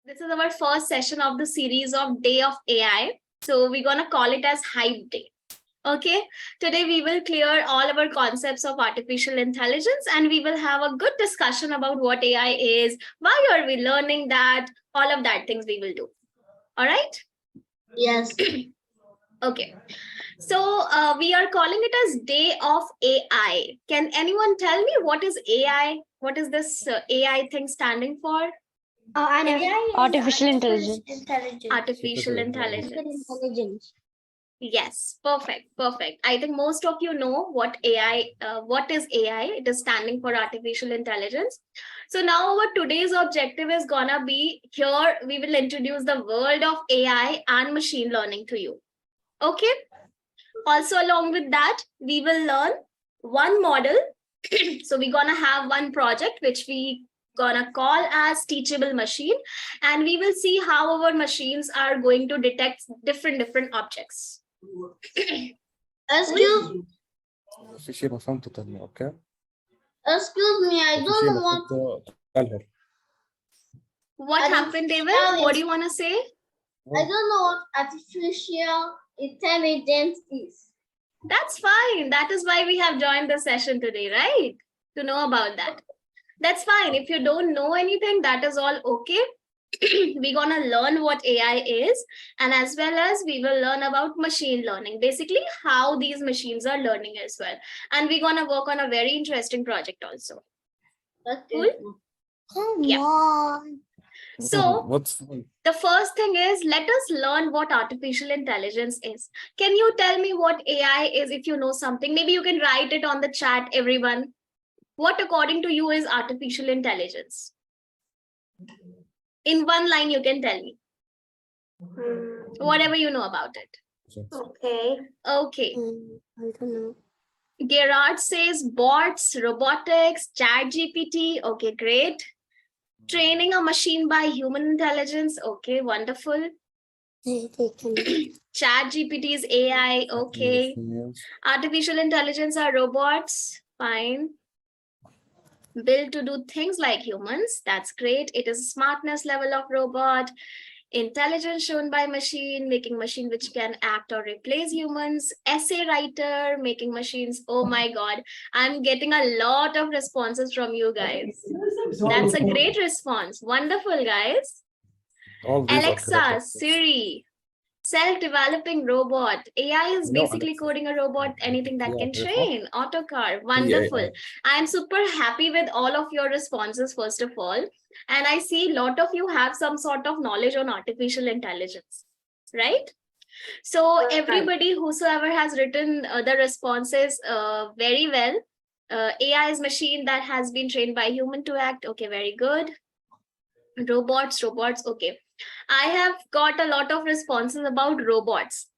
This is our first session of the series of Day of AI. So we're going to call it as Hype Day. Okay, today we will clear all our concepts of artificial intelligence and we will have a good discussion about what AI is, why are we learning that, all of that things we will do. All right? Yes. Okay. So we are calling it as Day of AI. Can anyone tell me what is AI? What is this AI thing standing for? I know. AI is Artificial intelligence. Artificial intelligence. Yes, perfect. I think most of you know what AI, what is AI? It is standing for artificial intelligence. So now our today's objective is gonna be here. We will introduce the world of AI and machine learning to you. Okay. Also, along with that, we will learn one model. So we're gonna have one project which we gonna call as teachable machine, and we will see how our machines are going to detect different objects. Excuse في شيء ما فهمته تاني اوكي me, I في don't شيء know ما what. فهمته قالها What happened, David? What do you want to say? I don't know what artificial intelligence is. That's fine. That is why we have joined the session today, right? To know about that. That's fine. If you don't know anything, that is all okay. We're going to learn what AI is, and as well as we will learn about machine learning, basically how these machines are learning as well. And we're going to work on a very interesting project also. Cool? Come Yeah. on. So what's the first thing is, let us learn what artificial intelligence is. Can you tell me what AI is if you know something? Maybe you can write it on the chat, everyone. What according to you is artificial intelligence? In one line, you can tell me. Whatever you know about it. Okay. Okay. I don't know. Gerard says bots, robotics, chat GPT. Okay, great. Training a machine by human intelligence. Okay, wonderful. Chat GPT is AI. Okay. Artificial intelligence are robots. Fine. Built to do things like humans. That's great. It is smartness level of robot. Intelligence shown by machine, making machine which can act or replace humans. Essay writer, making machines. Oh my God. I'm getting a lot of responses from you guys. That's a great response. Wonderful, guys. Alexa, Siri, self-developing robot. AI is basically coding a robot, anything that can train. Autocar, wonderful. I'm super happy with all of your responses, first of all. And I see a lot of you have some sort of knowledge on artificial intelligence, right? So everybody whosoever has written the responses very well, AI is machine that has been trained by human to act. Okay, very good. Robots, okay. I have got a lot of responses about robots.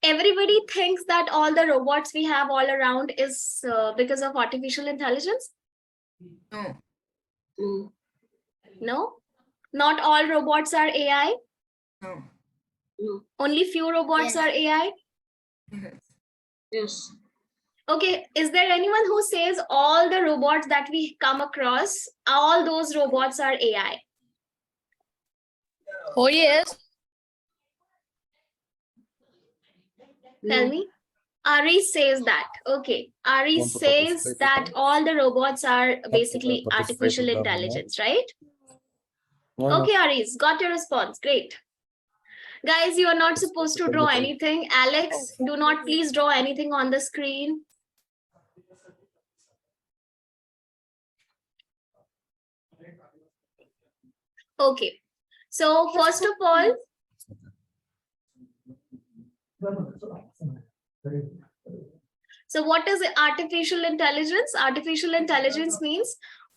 Everybody thinks that all the robots we have all around is because of artificial intelligence? No. No? Not all robots are AI? No. Only few robots are AI? Yes. Okay, is there anyone who says all the robots that we come across, all those robots are AI? Oh, yes. Tell me. Ari says that. Okay. Ari says that all the robots are basically artificial intelligence, right? Okay, Aris, got your response. Great. Guys, you are not supposed to draw anything. Alex, do not please draw anything on the screen. Okay. So first of all, so what is artificial intelligence? Artificial intelligence means,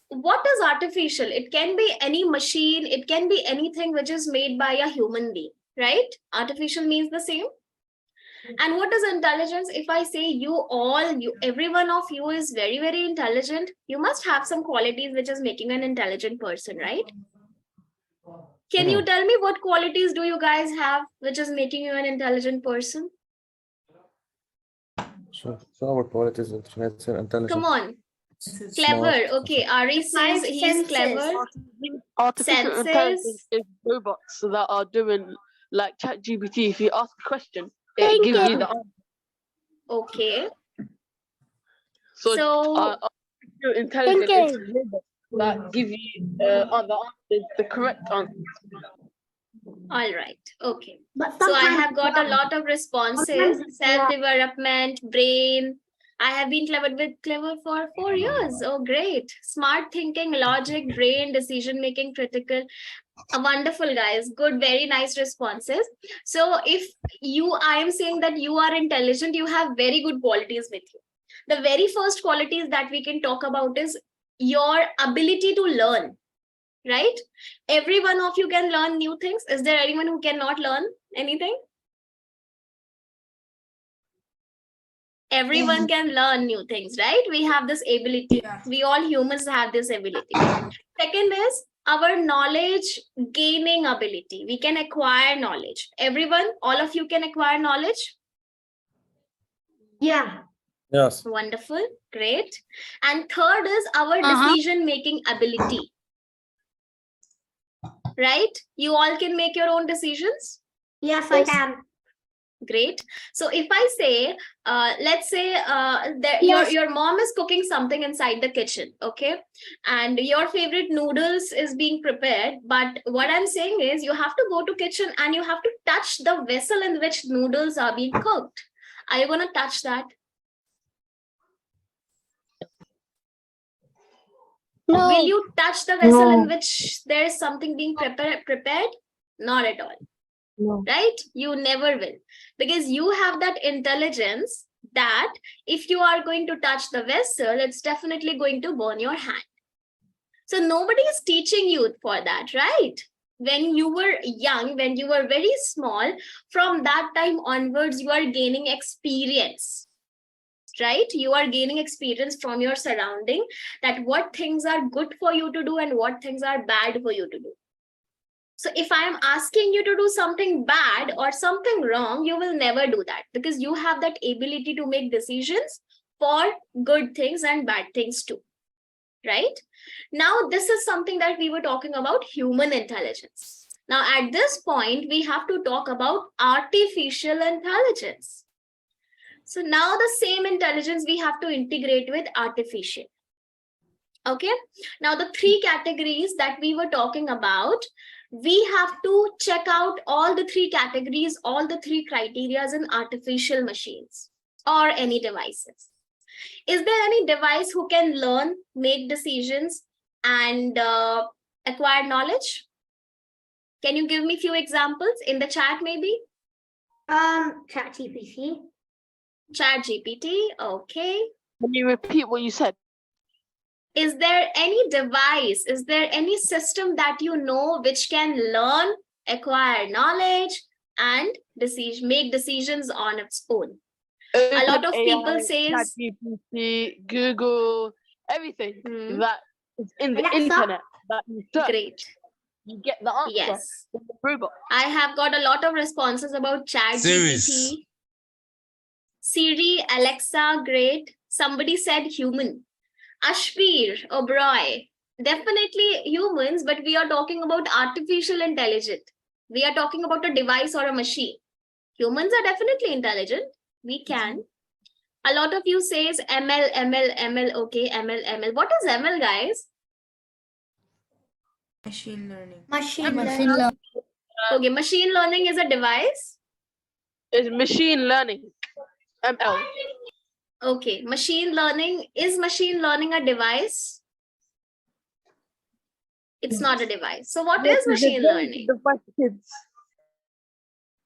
what is artificial? It can be any machine. It can be anything which is made by a human being, right? Artificial means the same. And what is intelligence? If I say every one of you is very, very intelligent, you must have some qualities which is making an intelligent person, right? Can you tell me what qualities do you guys have which is making you an intelligent person? So our qualities intelligent. Come on. Clever. Okay, Ari says Five he's senses. clever. Artificial intelligence Senses. is robots that are doing like ChatGPT. If you ask a question, it gives you the answer. Okay. So, So, artificial intelligence is robots that give you the answers, the correct answers. all right. Okay. But So I sometimes have got a lot of responses. Sometimes it's Self-development, brain. I have been clever for 4 years. Oh, great. Smart thinking, logic, brain, decision-making, critical. Wonderful, guys. Good, very nice responses. So if I am saying that you are intelligent, you have very good qualities with you. The very first qualities that we can talk about is your ability to learn, right? Every one of you can learn new things. Is there anyone who cannot learn anything? Everyone can learn new things, right? We have this ability. We all humans have this ability. Second is our knowledge gaining ability. We can acquire knowledge. Everyone, all of you can acquire knowledge. yeah. Yes. Wonderful, great. And third is our decision making ability. Right? You all can make your own decisions. Yes, I can. Great. So if I say, let's say that Yes. your mom is cooking something inside the kitchen, okay? And your favorite noodles is being prepared. But what I'm saying is you have to go to kitchen and you have to touch the vessel in which noodles are being cooked. Are you going to touch that? No. Will you touch the vessel in which there is something being prepared? Not at all. No. Right? You never will, because you have that intelligence that if you are going to touch the vessel, it's definitely going to burn your hand. So nobody is teaching you for that, right? When you were young, when you were very small, from that time onwards, you are gaining experience, right? You are gaining experience from your surrounding, that what things are good for you to do and what things are bad for you to do. So if I am asking you to do something bad or something wrong, you will never do that, because you have that ability to make decisions for good things and bad things too, right? Now, this is something that we were talking about, human intelligence. Now, at this point, we have to talk about artificial intelligence. So now the same intelligence we have to integrate with artificial. Okay. Now, the three categories that we were talking about, we have to check out all the three categories, all the three criteria in artificial machines or any devices. Is there any device who can learn, make decisions, and acquire knowledge? Can you give me a few examples in the chat, maybe? ChatGPT. ChatGPT, okay. Can you repeat what you said? Is there any device, is there any system that you know which can learn, acquire knowledge, and make decisions on its own? A lot of people say ChatGPT, Google, everything that is in the Alexa? internet that you search, great. you get the answer Yes. from the robot. I have got a lot of responses about ChatGPT. Siri, Alexa, great. Somebody said human. Ashveer, Oberoi, definitely humans, but we are talking about artificial intelligence. We are talking about a device or a machine. Humans are definitely intelligent. We can. A lot of you says ML, ML, ML. Okay, ML, ML. What is ML, guys? Machine learning. Machine learning. Okay, machine learning is a device. It's machine learning, ML. Okay, machine learning. Is machine learning a device? It's not a device. So what is machine learning? Kids.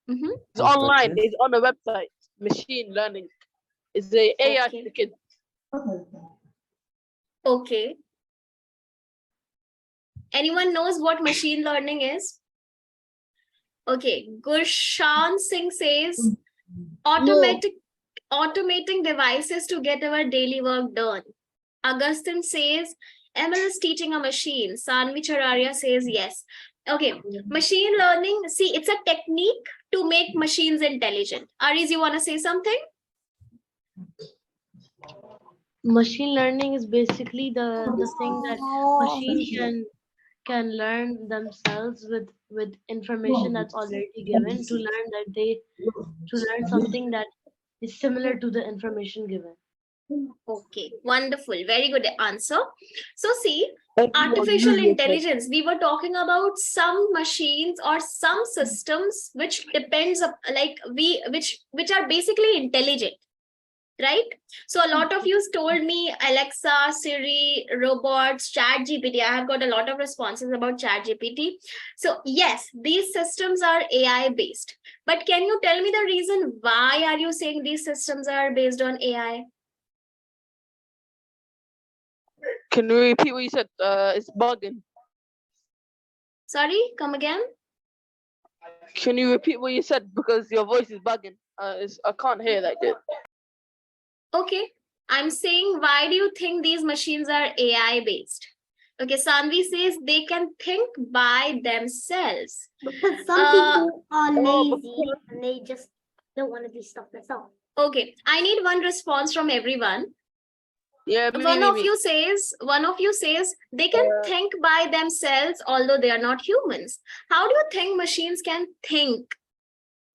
Mhm. It's online. It's on a website. Machine learning is the AI Okay. for kids. Okay. Anyone knows what machine learning is? Okay, Gurshan Singh says automating devices to get our daily work done. Augustine says ML is teaching a machine. Sanvi Chararia says yes. Okay, machine learning, see, it's a technique to make machines intelligent. Aris, you want to say something? Machine learning is basically the thing that machine can learn themselves with information that's already given to learn something that is similar to the information given. Okay, wonderful. Very good answer. So see, Everyone artificial use it. intelligence, we were talking about some machines or some systems which depends up like which are basically intelligent, right? So a lot of you told me Alexa, Siri, robots, Chat GPT. I have got a lot of responses about Chat GPT. So yes, these systems are AI based. But can you tell me the reason why are you saying these systems are based on AI? Can you repeat what you said? It's bugging. Sorry, come again. Can you repeat what you said, because your voice is bugging? I can't hear like that. Okay, I'm saying, why do you think these machines are AI based? Okay, Sanvi says they can think by themselves. Because some people are lazy and they just don't want to do stuff themselves. Okay, I need one response from everyone. Yeah, One of you says they can think by themselves, although they are not humans. How do you think machines can think?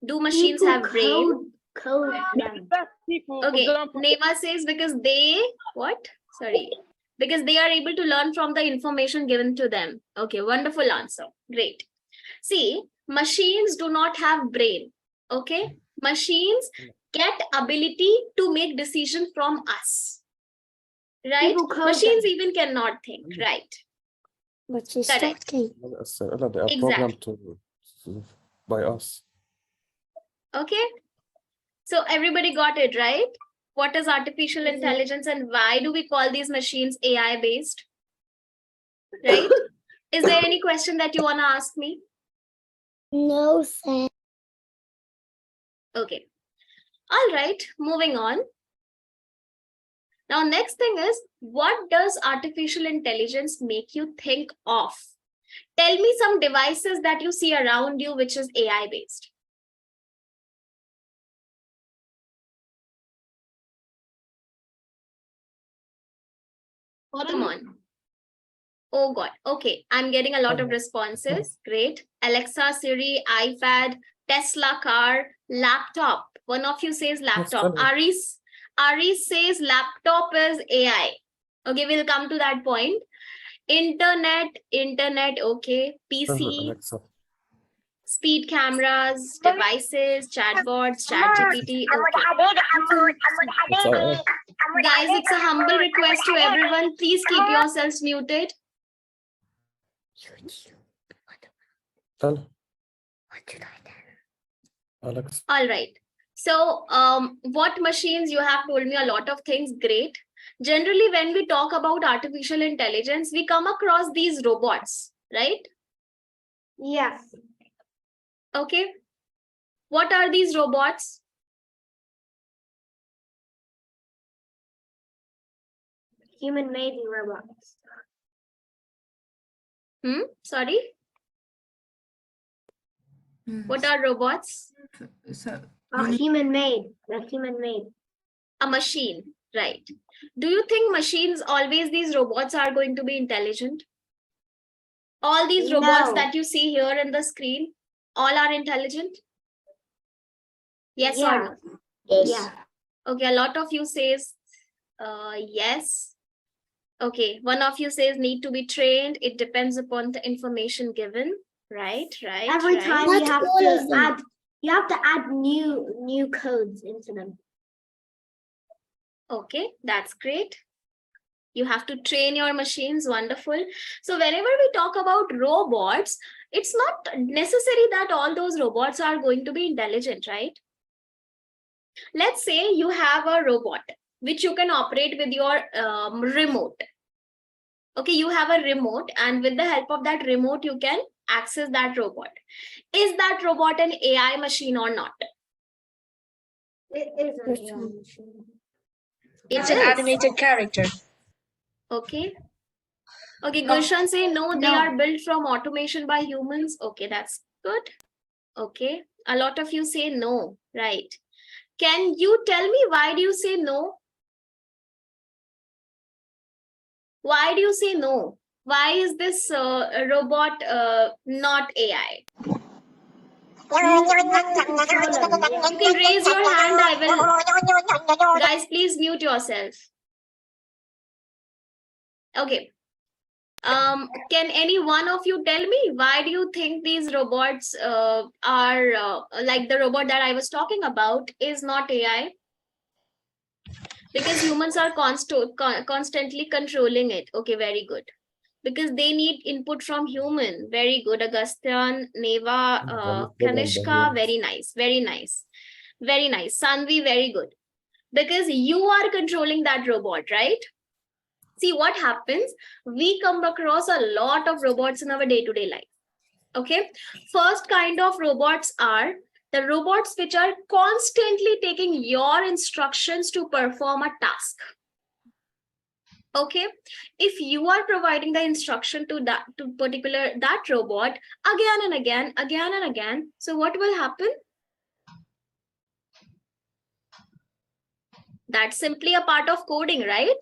Do machines People have brain? code them. People, Okay, for example, Nema says because they what? Sorry, because they are able to learn from the information given to them. Okay, wonderful answer. Great. See, machines do not have brain. Okay, machines get ability to make decision from us. Right? People code Machines them. even cannot think. Right. But she's Correct. talking. They are programmed by us. Okay. So everybody got it, right? What is artificial intelligence and why do we call these machines AI based? Right? Is there any question that you want to ask me? No sense. Okay. All right. Moving on. Now, next thing is, what does artificial intelligence make you think of? Tell me some devices that you see around you which is AI based. Come on. Oh God. Okay. I'm getting a lot of responses. Great. Alexa, Siri, iPad, Tesla car, laptop. One of you says laptop. Aris says laptop is AI. Okay, we'll come to that point. Internet, okay. PC, Alexa. speed cameras, devices, chatbots, ChatGPT. Okay. Guys, it's a humble request to everyone. Please keep yourselves muted. Tell her. Alexa. All right. So, what machines? You have told me a lot of things. Great. Generally, when we talk about artificial intelligence, we come across these robots, right? Yes. Okay. What are these robots? Human-made robots. Sorry. What are robots? Human-made. They're human-made. A machine, right? Do you think machines always, these robots are going to be intelligent? All these robots No. that you see here in the screen, all are intelligent? Yes or Yeah. no? yes. Yeah. Okay, a lot of you says yes. Okay, one of you says need to be trained. It depends upon the information given. Right. Every time right. you have to add new codes into them. Okay, that's great. You have to train your machines. Wonderful. So whenever we talk about robots, it's not necessary that all those robots are going to be intelligent, right? Let's say you have a robot which you can operate with your remote. Okay, you have a remote, and with the help of that remote, you can access that robot. Is that robot an AI machine or not? It is an AI machine. It's an animated character. Okay. Okay, Gulshan say no, they No. are built from automation by humans. Okay, that's good. Okay, a lot of you say no, right? Can you tell me why do you say no? Why do you say no? Why is this robot not AI? You can raise your hand. I will. Guys, please mute yourself. Okay. Can any one of you tell me why do you think these robots are like the robot that I was talking about is not AI? Because humans are constantly controlling it. Okay, very good. Because they need input from human. Very good, Agastyan, Neva, Kanishka, very nice, very nice, very nice. Sanvi, very good. Because you are controlling that robot, right? See what happens. We come across a lot of robots in our day-to-day life. Okay, first kind of robots are the robots which are constantly taking your instructions to perform a task. Okay, if you are providing the instruction to that robot again and again, so what will happen? That's simply a part of coding, right?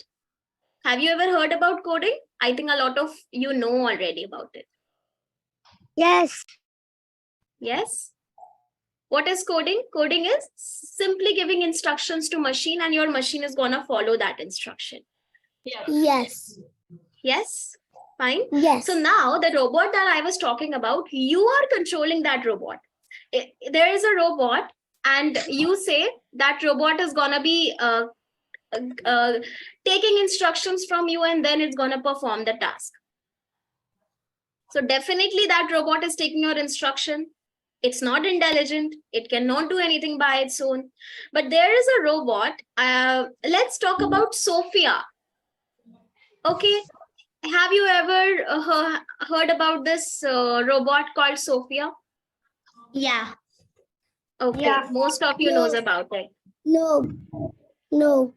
Have you ever heard about coding? I think a lot of you know already about it. Yes. Yes. What is coding? Coding is simply giving instructions to machine and your machine is gonna follow that instruction. Yes. Yes, fine. Yes. So now the robot that I was talking about, you are controlling that robot. There is a robot and you say that robot is gonna be taking instructions from you and then it's gonna perform the task. So definitely that robot is taking your instruction. It's not intelligent. It cannot do anything by its own. But there is a robot. Let's talk about Sophia. Okay. Have you ever heard about this robot called Sophia? Yeah. Okay. Yeah. Most of you knows about it. No. No.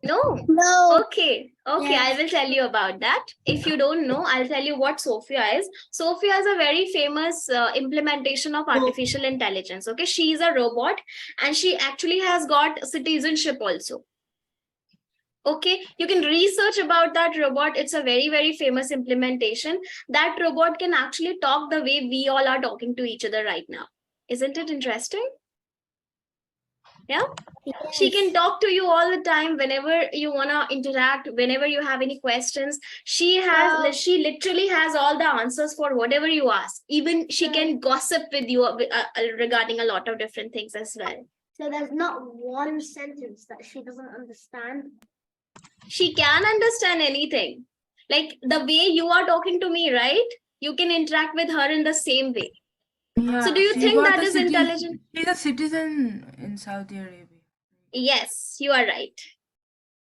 No. No. Okay. Okay. Yes. I will tell you about that. If you don't know, I'll tell you what Sophia is. Sophia is a very famous implementation of artificial intelligence. Okay. She is a robot and she actually has got citizenship also. Okay. You can research about that robot. It's a very, very famous implementation. That robot can actually talk the way we all are talking to each other right now. Isn't it interesting? Yeah. Yes. She can talk to you all the time whenever you want to interact, whenever you have any questions. She literally has all the answers for whatever you ask. Even she can gossip with you regarding a lot of different things as well. So there's not one sentence that she doesn't understand. She can understand anything. Like the way you are talking to me, right? You can interact with her in the same way. Yeah, So do you she think got that a is citizen- intelligent? She's a citizen in Saudi Arabia. Yes, you are right.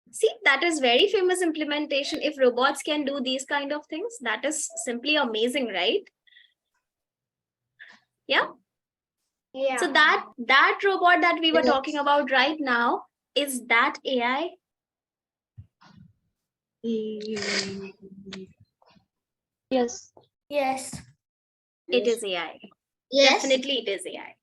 See, that is very famous implementation. If robots can do these kind of things, that is simply amazing, right? Yeah. Yeah. So that robot that we were talking about right now, is that AI? Yes. Yes. It is AI. Yes. Definitely it is AI.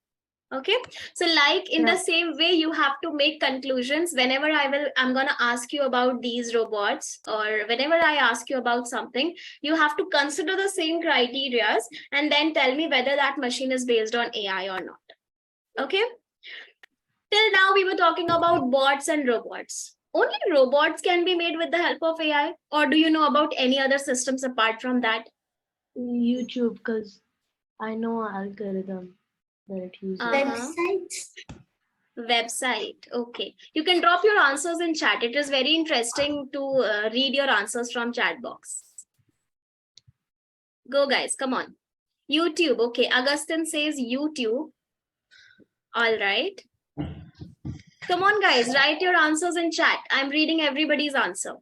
Okay. So like in the same way, you have to make conclusions whenever I'm going to ask you about these robots, or whenever I ask you about something, you have to consider the same criteria and then tell me whether that machine is based on AI or not. Okay. Till now we were talking about bots and robots. Only robots can be made with the help of AI, or do you know about any other systems apart from that? YouTube, because I know algorithm that it uses. Websites. Website. Okay. You can drop your answers in chat. It is very interesting to read your answers from chat box. Go guys, come on. YouTube. Okay. Augustine says YouTube. All right. Come on guys, write your answers in chat. I'm reading everybody's answer.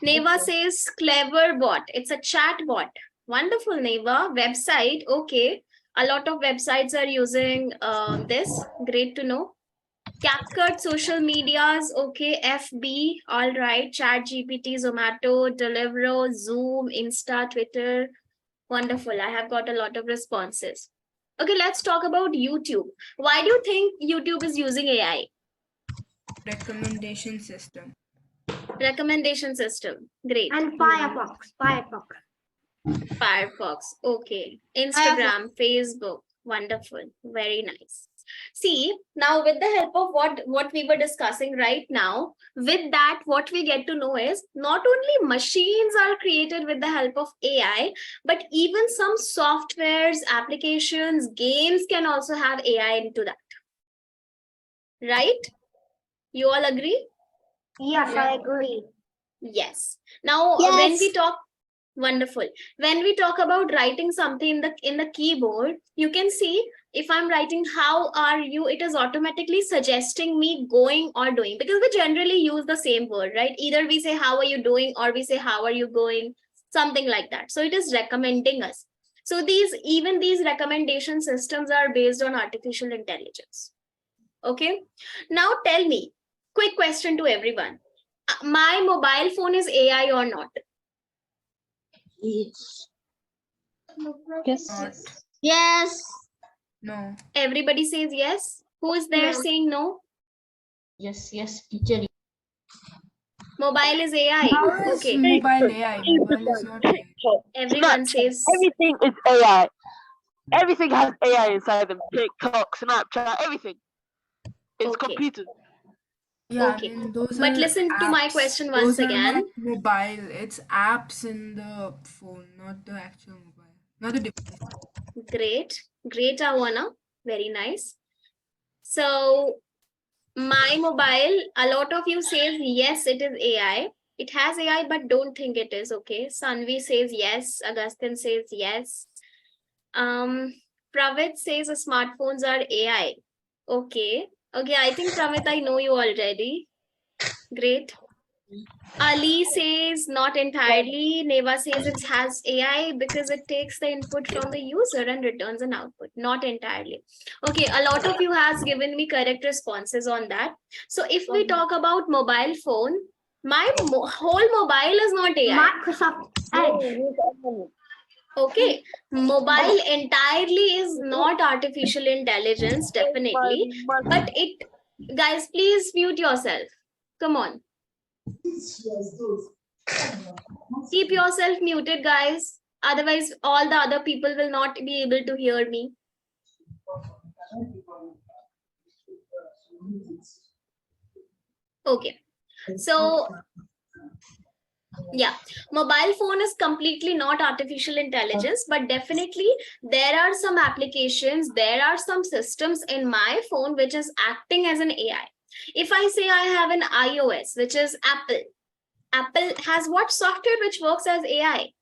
Neva says clever bot. It's a chat bot. Wonderful, Neva. Website. Okay. A lot of websites are using this. Great to know. CapCut, social medias. Okay. FB. All right. Chat GPT, Zomato, Deliveroo, Zoom, Insta, Twitter. Wonderful. I have got a lot of responses. Okay. Let's talk about YouTube. Why do you think YouTube is using AI? Recommendation system. Recommendation system. Great. And Firefox. Firefox. Okay. Instagram, Facebook. Wonderful. Very nice. See, now with the help of what we were discussing right now, with that, what we get to know is not only machines are created with the help of AI, but even some softwares, applications, games can also have AI into that. Right? You all agree? Yes, I agree. Yes. Now, when we talk, wonderful. When we talk about writing something in the keyboard, you can see if I'm writing how are you, it is automatically suggesting me going or doing, because we generally use the same word, right? Either we say how are you doing or we say how are you going, something like that. So it is recommending us. So even these recommendation systems are based on artificial intelligence. Okay. Now tell me, quick question to everyone. My mobile phone is AI or not? Yes. Yes. Yes. No. Everybody says yes. Who is there No. saying no? Yes, teacher. Mobile is AI. How is Okay. mobile AI? Mobile is not AI. Everyone says Everything is AI. Everything has AI inside them. TikTok, Snapchat, everything. It's Okay. computers. Yeah, Okay. I mean, those But are listen to my apps. question once Those are again. not mobile. It's apps in the phone, not the actual mobile, not the device. Great. Great, Awana. Very nice. So my mobile, a lot of you says yes, it is AI. It has AI, but don't think it is. Okay. Sanvi says yes. Augustine says yes. Pravit says smartphones are AI. Okay. Okay, I think Pravit, I know you already. Great. Ali says not entirely. Neva says it has AI because it takes the input from the user and returns an output. Not entirely. Okay, a lot of you has given me correct responses on that. So if we talk about mobile phone, my whole mobile is not AI. Microsoft Edge. Okay, mobile entirely is not artificial intelligence, definitely. But it, guys, please mute yourself. Come on. Keep yourself muted, guys. Otherwise, all the other people will not be able to hear me. Okay. So, yeah, mobile phone is completely not artificial intelligence, but definitely there are some applications, there are some systems in my phone which is acting as an AI. If I say I have an iOS, which is Apple, Apple has what software which works as AI?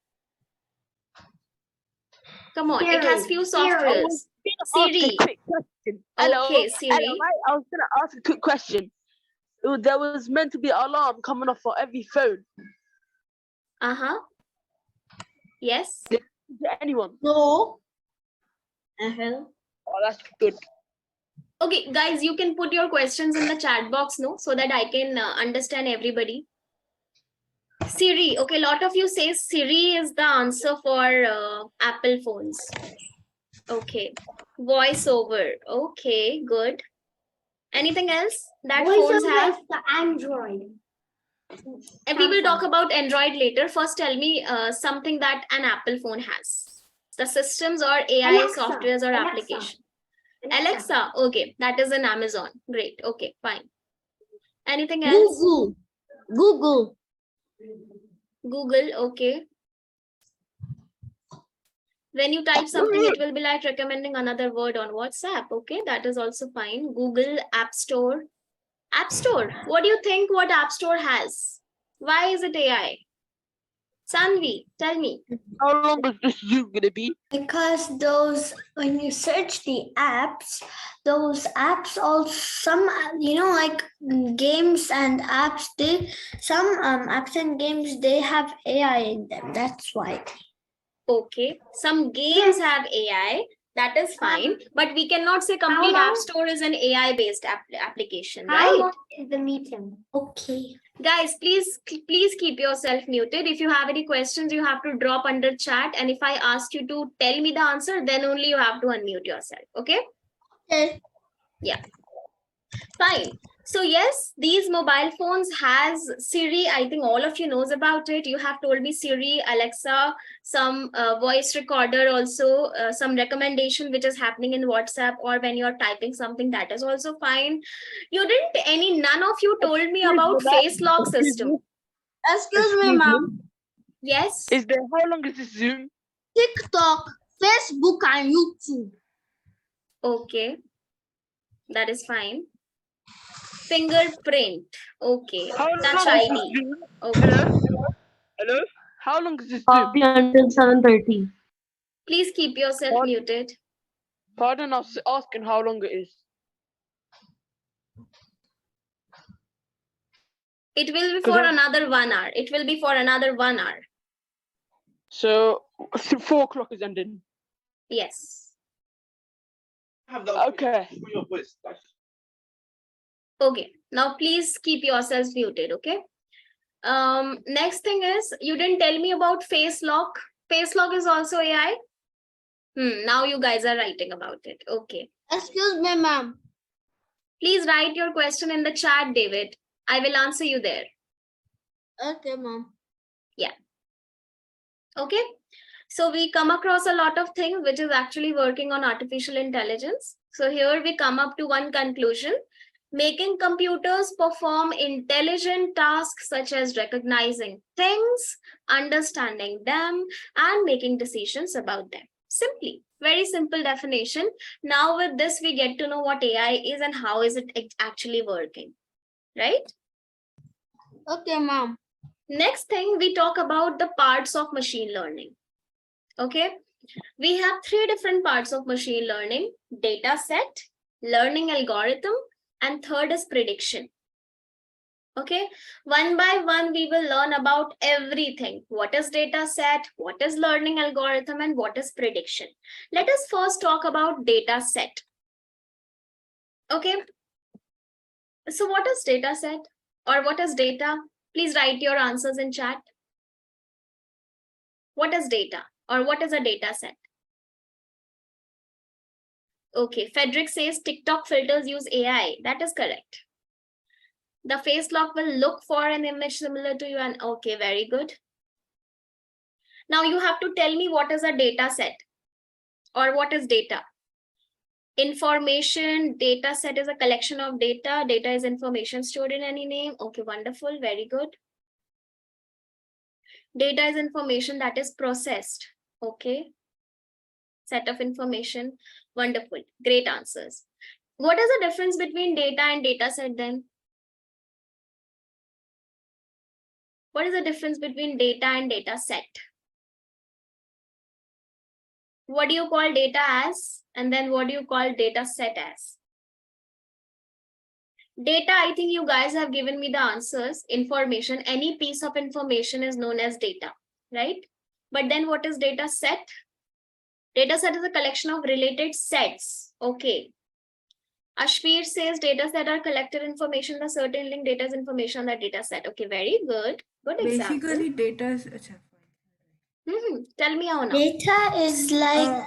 Come on, it has few softwares. Siri. Hello. Okay, Siri. Hello, right? I was gonna ask a quick question. There was meant to be an alarm coming off for every phone. Uh-huh. Yes. Is there anyone? No. Oh, that's good. Okay, guys, you can put your questions in the chat box, no, so that I can understand everybody. Siri. Okay, a lot of you say Siri is the answer for Apple phones. Okay. Voiceover. Okay, good. Anything else that phones have? The Android. And we will talk about Android later. First, tell me something that an Apple phone has. The systems or AI Alexa. softwares or Alexa. application. Alexa. Okay, that is in Amazon. Great. Okay, fine. Anything else? Google. Google. Okay. When you type something, it will be like recommending another word on WhatsApp. Okay, that is also fine. Google, App Store. App Store. What do you think what App Store has? Why is it AI? Sanvi, tell me. How long is this Zoom gonna be? Because when you search the apps, those apps all some like games and apps, some apps and games they have AI in them. That's why. Okay, some games have AI. That is fine, but we cannot say complete long? App Store is an AI-based application, How right? long is the meeting? Okay. Guys, please keep yourself muted. If you have any questions, you have to drop under chat. And if I ask you to tell me the answer, then only you have to unmute yourself. Okay? Okay. Yeah. Fine. So yes, these mobile phones has Siri. I think all of you knows about it. You have told me Siri, Alexa, some voice recorder also, some recommendation which is happening in WhatsApp or when you're typing something, that is also fine. None of you told me about face lock system. Excuse me, ma'am. Yes. Is there, how long is this Zoom? TikTok, Facebook, and YouTube. Okay. That is fine. Fingerprint. Okay. How Touch long is ID. this Zoom? Okay. Hello? How long is this Zoom? Until 7:30. Please keep yourself What? muted. Pardon, I was asking how long it is. It will be 'Cause for I- another 1 hour. It will be for another 1 hour. So 4 o'clock is ending. Yes. Okay. Okay. Now please keep yourselves muted. Okay. Next thing is, you didn't tell me about face lock. Face lock is also AI. Now you guys are writing about it. Okay. Excuse me, ma'am. Please write your question in the chat, David. I will answer you there. Okay, ma'am. Okay. So we come across a lot of things which is actually working on artificial intelligence. So here we come up to one conclusion: making computers perform intelligent tasks such as recognizing things, understanding them, and making decisions about them. Simply, very simple definition. Now with this, we get to know what AI is and how is it actually working, right? Okay, ma'am. Next thing, we talk about the parts of machine learning. Okay, we have 3 different parts of machine learning: data set, learning algorithm, and third is prediction. Okay, one by one, we will learn about everything. What is data set, what is learning algorithm, and what is prediction. Let us first talk about data set. Okay, so what is data set or what is data? Please write your answers in chat. What is data or what is a data set? Okay, Frederick says TikTok filters use AI. That is correct. The face lock will look for an image similar to you, and okay, very good. Now you have to tell me what is a data set or what is data. Information, data set is a collection of data. Data is information stored in any name. Okay, wonderful, very good. Data is information that is processed. Okay, set of information. Wonderful, great answers. What is the difference between data and data set then? What is the difference between data and data set? What do you call data as? And then what do you call data set as? Data, I think you guys have given me the answers. Information, any piece of information is known as data, right? But then what is data set? Data set is a collection of related sets. Okay. Ashvir says data set are collected information, the certain link data is information on that data set. Okay, very good. Good example. Basically, data is. Achha, fine. Tell me how now. Data is like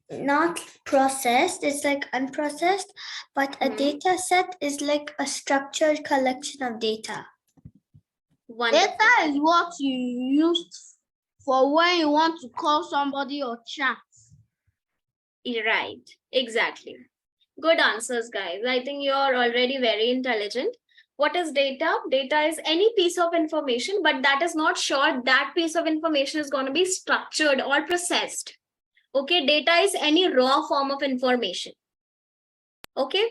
not processed, it's like unprocessed, but a data set is like a structured collection of data. Wonderful. Data is what you use for when you want to call somebody or chat. Right, exactly. Good answers, guys. I think you're already very intelligent. What is data? Data is any piece of information, but that is not sure that piece of information is going to be structured or processed. Okay, data is any raw form of information. Okay,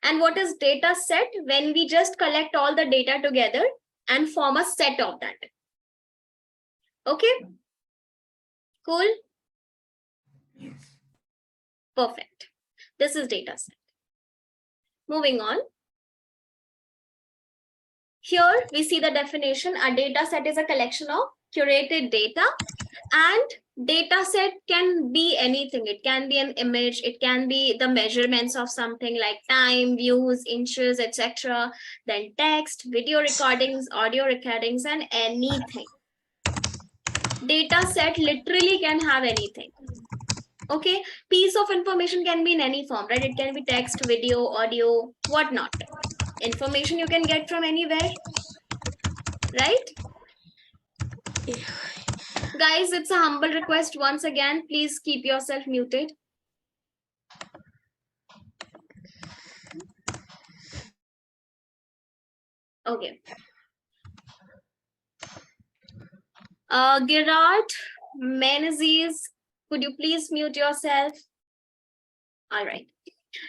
and what is data set? When we just collect all the data together and form a set of that. Okay, cool. Yes. Perfect. This is data set. Moving on. Here we see the definition. A data set is a collection of curated data, and data set can be anything. It can be an image, it can be the measurements of something like time, views, inches, etc. Then text, video recordings, audio recordings, and anything. Data set literally can have anything. Okay, piece of information can be in any form, right? It can be text, video, audio, whatnot. Information you can get from anywhere, right? Guys, it's a humble request once again. Please keep yourself muted. Okay. Gerard Menezes, could you please mute yourself? All right.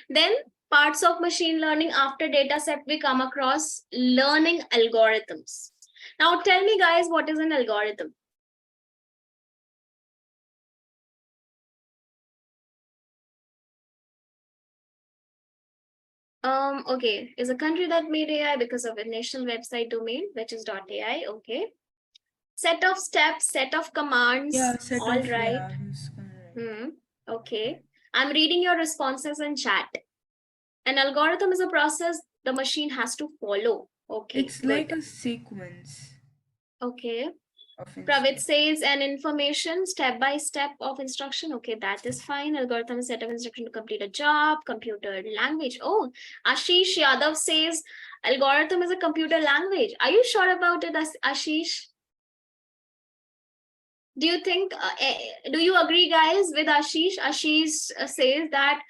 Then parts of machine learning after data set we come across learning algorithms. Now tell me guys, what is an algorithm? Okay, is a country that made AI because of a national website domain, which is .ai. Okay. Set of steps, set of commands. Yeah, set All of, right. yeah, he's correct. Okay. I'm reading your responses in chat. An algorithm is a process the machine has to follow. Okay. It's good. like a sequence Okay. of Pravit instructions. says an information step by step of instruction. Okay, that is fine. Algorithm is set of instruction to complete a job. Computer language. Oh, Ashish Yadav says algorithm is a computer language. Are you sure about it, Ashish? Do you think? Do you agree, guys, with Ashish? Ashish says that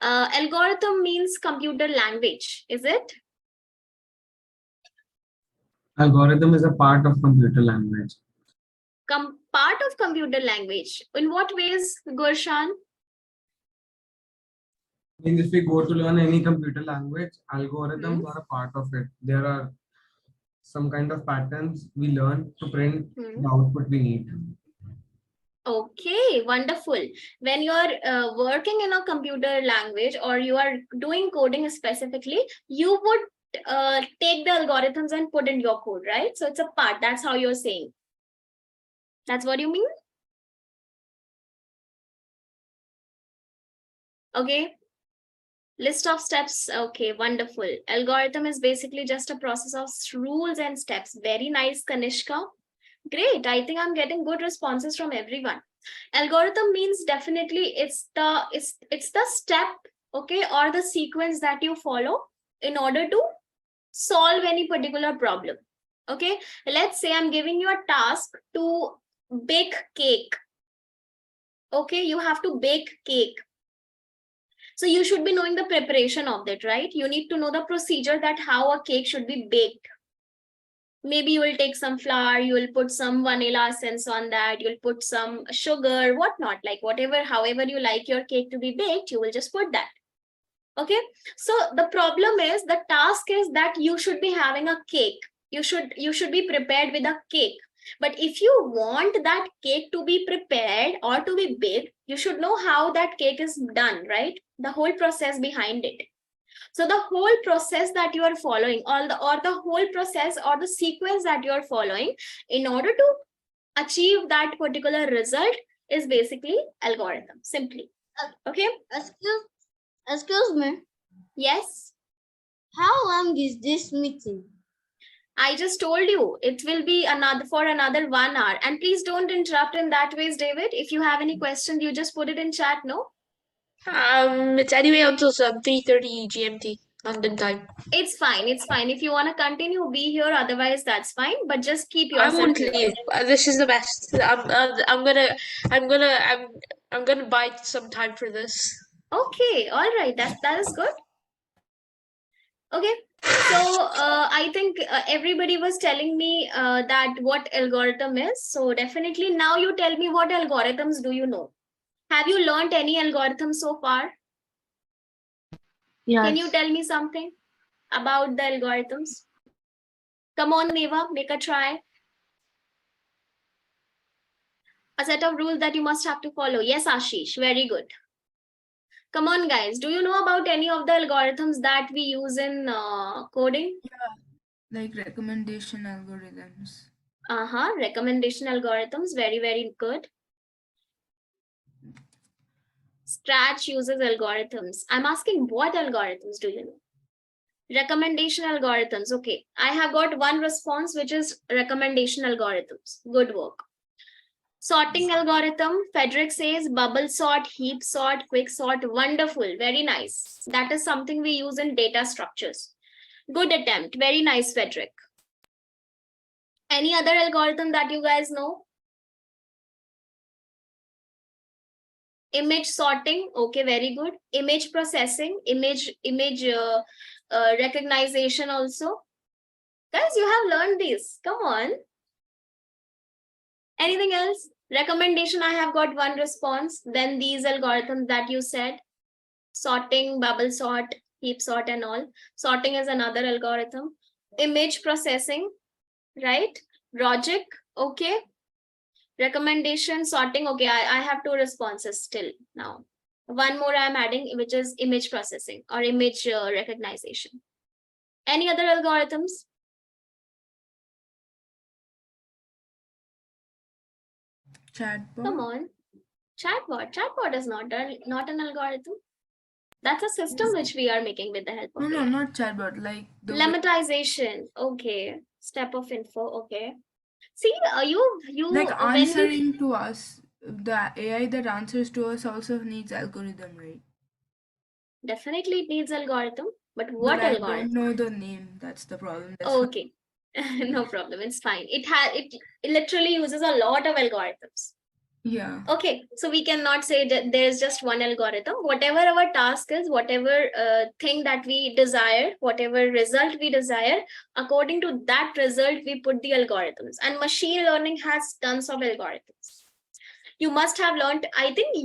algorithm means computer language. Is it? Algorithm is a part of computer language. Part of computer language. In what ways, Gurshan? If we go to learn any computer language, algorithms are a part of it. There are some kind of patterns we learn to print the output we need. Okay, wonderful. When you are working in a computer language or you are doing coding specifically, you would take the algorithms and put in your code, right? So it's a part. That's how you're saying. That's what you mean? Okay. List of steps. Okay, wonderful. Algorithm is basically just a process of rules and steps. Very nice, Kanishka. Great. I think I'm getting good responses from everyone. Algorithm means definitely it's the step, okay, or the sequence that you follow in order to solve any particular problem. Okay, let's say I'm giving you a task to bake cake. Okay, you have to bake cake. So you should be knowing the preparation of that, right? You need to know the procedure that how a cake should be baked. Maybe you will take some flour, you will put some vanilla essence on that, you'll put some sugar, whatnot, like whatever, however you like your cake to be baked, you will just put that. Okay, so the problem is, the task is that you should be having a cake. You should be prepared with a cake. But if you want that cake to be prepared or to be baked, you should know how that cake is done, right? The whole process behind it. So the whole process that you are following, or the whole process or the sequence that you are following in order to achieve that particular result is basically algorithm, simply. Okay. Excuse me. Yes. How long is this meeting? I just told you it will be another 1 hour. And please don't interrupt in that ways, David. If you have any questions, you just put it in chat, no? It's anyway until 3:30 GMT London time. It's fine. It's fine. If you want to continue, be here. Otherwise, that's fine. But just keep I yourself. won't leave. This is the best. I'm gonna buy some time for this. Okay. All right. That is good. Okay. So I think everybody was telling me that what algorithm is. So definitely now you tell me, what algorithms do you know? Have you learned any algorithm so far? Yes. Can you tell me something about the algorithms? Come on, Neva, make a try. A set of rules that you must have to follow. Yes, Ashish, very good. Come on, guys. Do you know about any of the algorithms that we use in coding? Yeah, like recommendation algorithms. Recommendation algorithms. Very, very good. Scratch uses algorithms. I'm asking, what algorithms do you know? Recommendation algorithms. Okay, I have got one response, which is recommendation algorithms. Good work. Sorting algorithm, Frederick says bubble sort, heap sort, quick sort. Wonderful, very nice. That is something we use in data structures. Good attempt, very nice, Frederick. Any other algorithm that you guys know? Image sorting, okay, very good. Image processing, image recognition also. Guys, you have learned this. Come on. Anything else? Recommendation, I have got one response. Then these algorithms that you said, sorting, bubble sort, heap sort and all. Sorting is another algorithm. Image processing, right? Logic, okay. Recommendation, sorting, okay. I have two responses still now. One more I'm adding, which is image processing or image recognition. Any other algorithms? Chatbot. Come on. Chatbot. Chatbot is not an algorithm. That's a system which we are making with the help of No, AI. not chatbot. Like the Lemmatization. Okay. Step of info. Okay. See, you like when we answering to us. The AI that answers to us also needs algorithm, right? definitely it needs algorithm, but But what I algorithm? don't know the name. That's the problem. That's why- Okay. No problem. It's fine. It literally uses a lot of algorithms. Yeah. Okay, so we cannot say that there's just one algorithm. Whatever our task is, whatever thing that we desire, whatever result we desire, according to that result, we put the algorithms. And machine learning has tons of algorithms. You must have learned, I think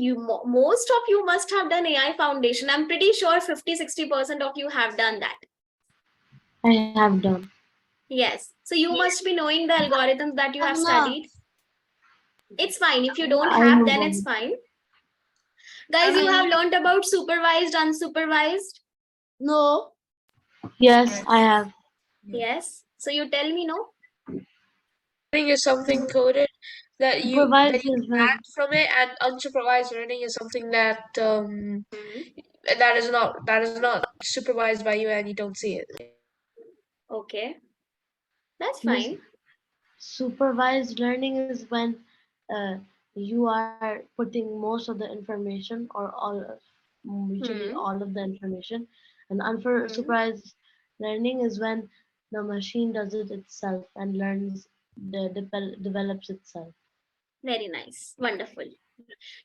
most of you must have done AI foundation. I'm pretty sure 50-60% of you have done that. I have done. Yes. So you must be knowing the algorithms that you have studied. It's fine. If you don't I have, know then them. it's fine. Guys, you have learned about supervised, unsupervised? No. Yes, I have. Yes. So you tell me, no? Learning is something coded that you Supervised is when act from it, and unsupervised learning is something that that is not supervised by you and you don't see it. Okay. That's Miss- fine. supervised learning is when you are putting most of the information or usually all of the information, and unsupervised learning is when the machine does it itself and learns develops itself. Very nice. Wonderful.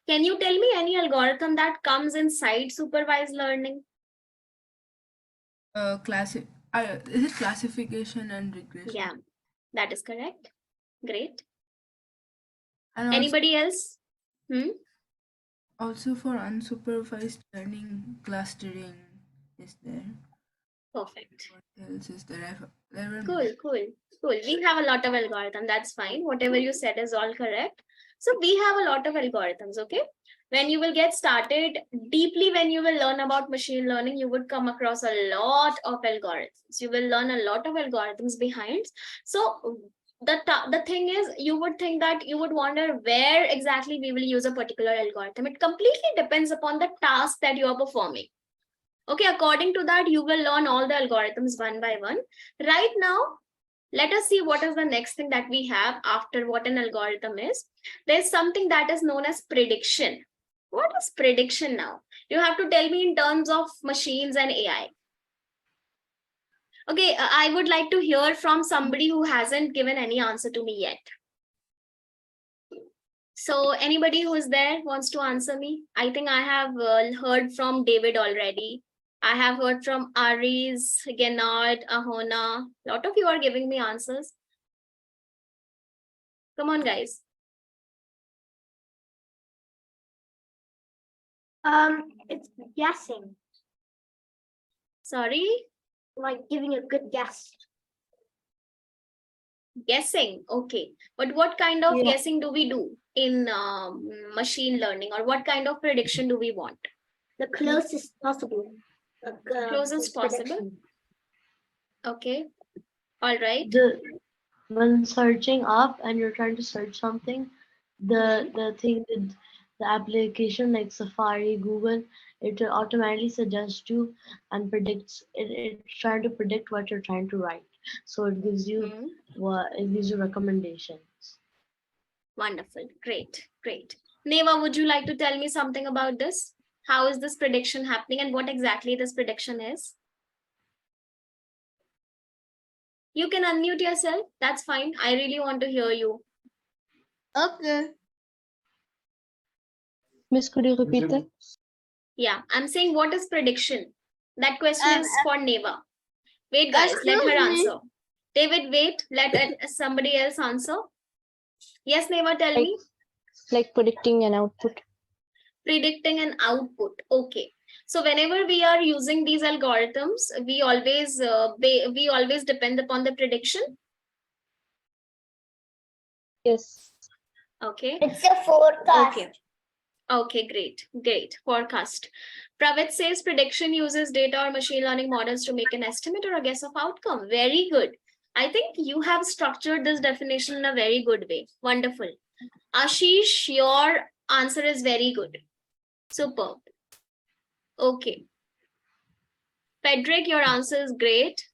Can you tell me any algorithm that comes inside supervised learning? Is it classification and regression? Yeah, that is correct. Great. And also, Anybody else? also for unsupervised learning, clustering is there. Perfect. What else is there? There were Cool, cool, cool. We have a lot of algorithm. That's fine. Whatever you said is all correct. So we have a lot of algorithms, okay? When you will get started deeply, when you will learn about machine learning, you would come across a lot of algorithms. You will learn a lot of algorithms behind. So the thing is, you would think that you would wonder where exactly we will use a particular algorithm. It completely depends upon the task that you are performing. Okay, according to that, you will learn all the algorithms one by one. Right now, let us see what is the next thing that we have after what an algorithm is. There's something that is known as prediction. What is prediction now? You have to tell me in terms of machines and AI. Okay, I would like to hear from somebody who hasn't given any answer to me yet. So anybody who is there wants to answer me? I think I have heard from David already. I have heard from Aris, Gennard, Ahona. A lot of you are giving me answers. Come on, guys. It's guessing, Sorry, like giving a good guess. guessing. Okay, but what kind of Yeah. guessing do we do in machine learning, or what kind of prediction do we want? The closest possible. Closest possible. Okay, all right. When searching up and you're trying to search something, the thing with the application like Safari, Google, it will automatically suggest you and predicts it's trying to predict what you're trying to write. So it gives you recommendations. Wonderful. Great. Great. Neva, would you like to tell me something about this? How is this prediction happening and what exactly this prediction is? You can unmute yourself. That's fine. I really want to hear you. Okay. Miss, could you repeat that? Yeah, I'm saying what is prediction? That question is for Neva. Wait, guys, let Excuse her me. answer. David, wait, let somebody else answer. Yes, Neva, tell me. Like predicting an output. Predicting an output. Okay. So whenever we are using these algorithms, we always depend upon the prediction. Yes. Okay. It's a forecast. Okay. Okay, great. Forecast. Pravit says prediction uses data or machine learning models to make an estimate or a guess of outcome. Very good. I think you have structured this definition in a very good way. Wonderful. Ashish, your answer is very good. Superb. Okay. Frederick, your answer is great.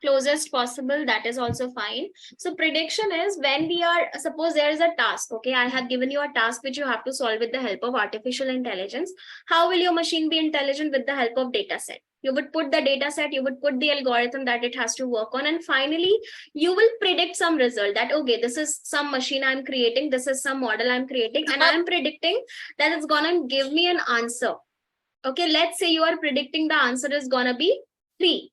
Closest possible, that is also fine. So prediction is when we are, suppose there is a task, okay, I have given you a task which you have to solve with the help of artificial intelligence. How will your machine be intelligent? With the help of data set. You would put the data set, you would put the algorithm that it has to work on, and finally you will predict some result that, okay, this is some machine I'm creating, this is some model I'm creating, and I'm predicting that it's gonna give me an answer. Okay, let's say you are predicting the answer is gonna be 3.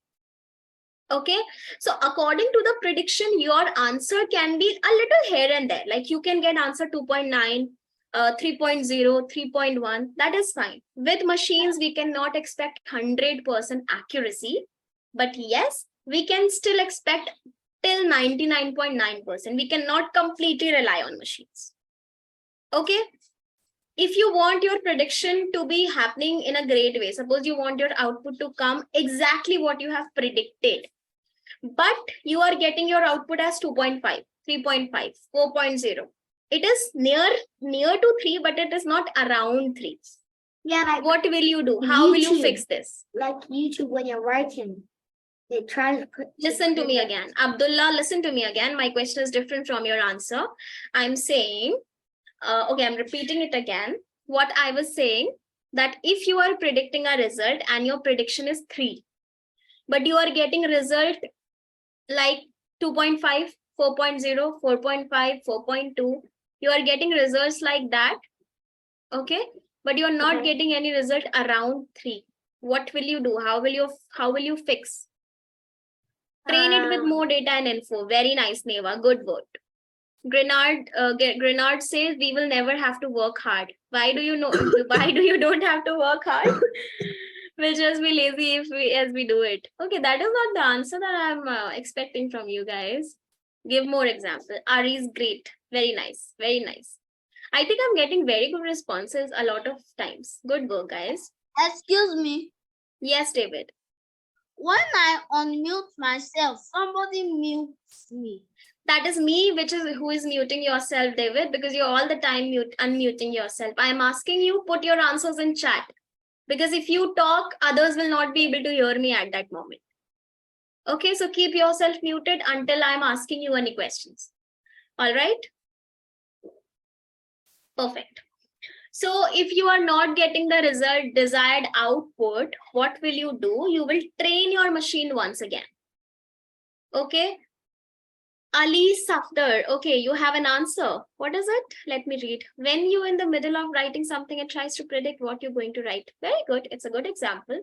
Okay, so according to the prediction, your answer can be a little here and there. Like you can get answer 2.9, 3.0, 3.1. That is fine. With machines, we cannot expect 100% accuracy. But yes, we can still expect till 99.9%. We cannot completely rely on machines. Okay. If you want your prediction to be happening in a great way, suppose you want your output to come exactly what you have predicted, but you are getting your output as 2.5, 3.5, 4.0. It is near to 3, but it is not around 3. Yeah, like what will you do? How will you YouTube. fix this? Like YouTube when you're writing, they try to put. Listen to me again. Abdullah, listen to me again. My question is different from your answer. I'm saying, okay, I'm repeating it again. What I was saying, that if you are predicting a result and your prediction is 3, but you are getting result like 2.5, 4.0, 4.5, 4.2, you are getting results like that. Okay, but you're not getting any result around 3. What will you do? How will you fix? Train it with more data and info. Very nice, Neva. Good word. Grenard says we will never have to work hard. Why do you know? Why do you don't have to work hard? We'll just be lazy as we do it. Okay, that is not the answer that I'm expecting from you guys. Give more example. Ari is great. Very nice. Very nice. I think I'm getting very good responses a lot of times. Good work, guys. Excuse me. Yes, David. When I unmute myself, somebody mutes me. That is me, who is muting yourself, David, because you're all the time unmuting yourself. I'm asking you, put your answers in chat. Because if you talk, others will not be able to hear me at that moment. Okay, so keep yourself muted until I'm asking you any questions. All right? Perfect. So if you are not getting the desired output, what will you do? You will train your machine once again. Okay. Ali Safdar, okay, you have an answer. What is it? Let me read. When you're in the middle of writing something, it tries to predict what you're going to write. Very good. It's a good example.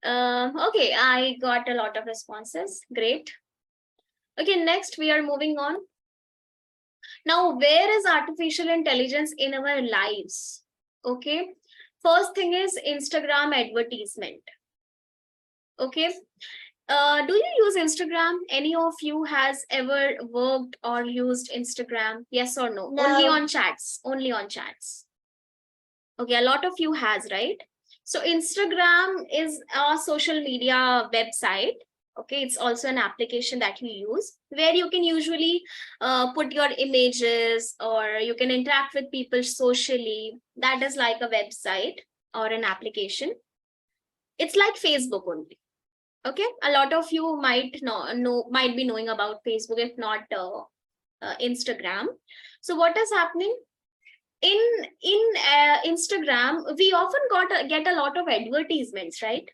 Okay, I got a lot of responses. Great. Okay, next we are moving on. Now, where is artificial intelligence in our lives? Okay. First thing is Instagram advertisement. Okay. Do you use Instagram? Any of you has ever worked or used Instagram? Yes or no? No. Only on chats. Only on chats. Okay, a lot of you has, right? So Instagram is a social media website. Okay, it's also an application that you use where you can usually put your images or you can interact with people socially. That is like a website or an application. It's like Facebook only. Okay, a lot of you might be knowing about Facebook, if not Instagram. So what is happening? In Instagram, we often get a lot of advertisements, right?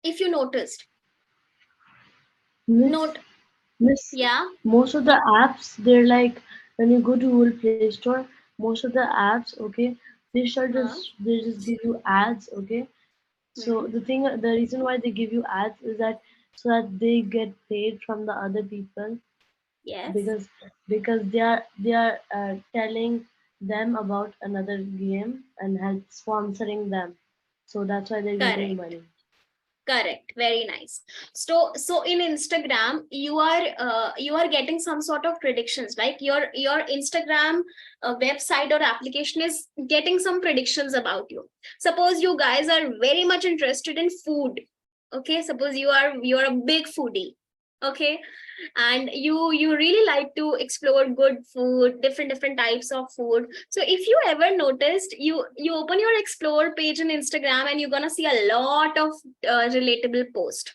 If you noticed. Note, Miss, yeah. most of the apps, they're like, when you go to Google Play Store, most of the apps, okay, they just give you ads, okay. So the reason why they give you ads is that so that they get paid from the other people, Yes. because they are telling them about another game and help sponsoring them. So that's why they're giving you money. Correct. Very nice. So in Instagram, you are getting some sort of predictions, like your Instagram website or application is getting some predictions about you. Suppose you guys are very much interested in food. Okay. Suppose you're a big foodie. Okay. And you really like to explore good food, different types of food. So if you ever noticed, you open your explore page on Instagram and you're gonna see a lot of relatable posts.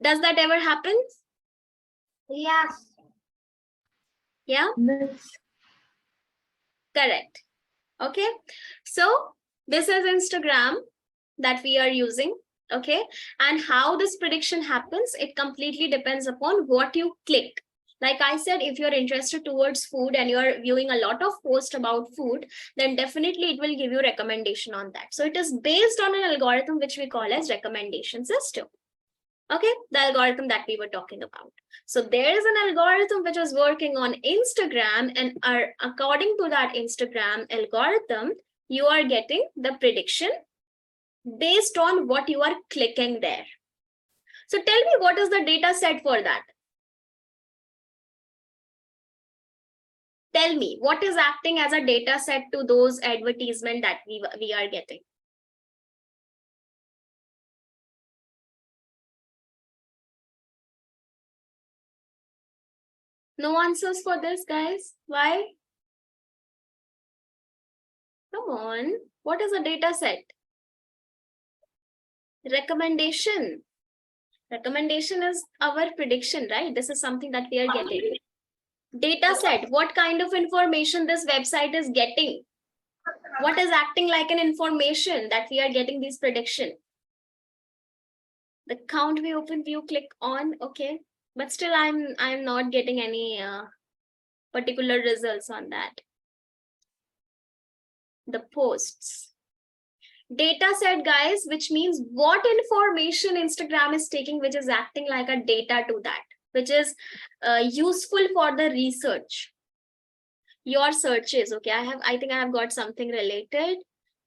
Does that ever happen? Yes. Yeah. Correct. Okay. So this is Instagram that we are using. Okay. And how this prediction happens, it completely depends upon what you click. Like I said, if you're interested towards food and you're viewing a lot of posts about food, then definitely it will give you recommendation on that. So it is based on an algorithm which we call as recommendation system. Okay, the algorithm that we were talking about. So there is an algorithm which is working on Instagram, and according to that Instagram algorithm, you are getting the prediction based on what you are clicking there. So tell me, what is the data set for that? Tell me, what is acting as a data set to those advertisements that we are getting? No answers for this, guys? Why? Come on. What is a data set? Recommendation. Recommendation is our prediction, right? This is something that we are getting. Data set. What kind of information this website is getting? What is acting like an information that we are getting this prediction? The count we open view, click on. Okay. But still I'm not getting any particular results on that. The posts. Data set, guys, which means what information Instagram is taking, which is acting like a data to that, which is useful for the research. Your searches. Okay, I think I have got something related.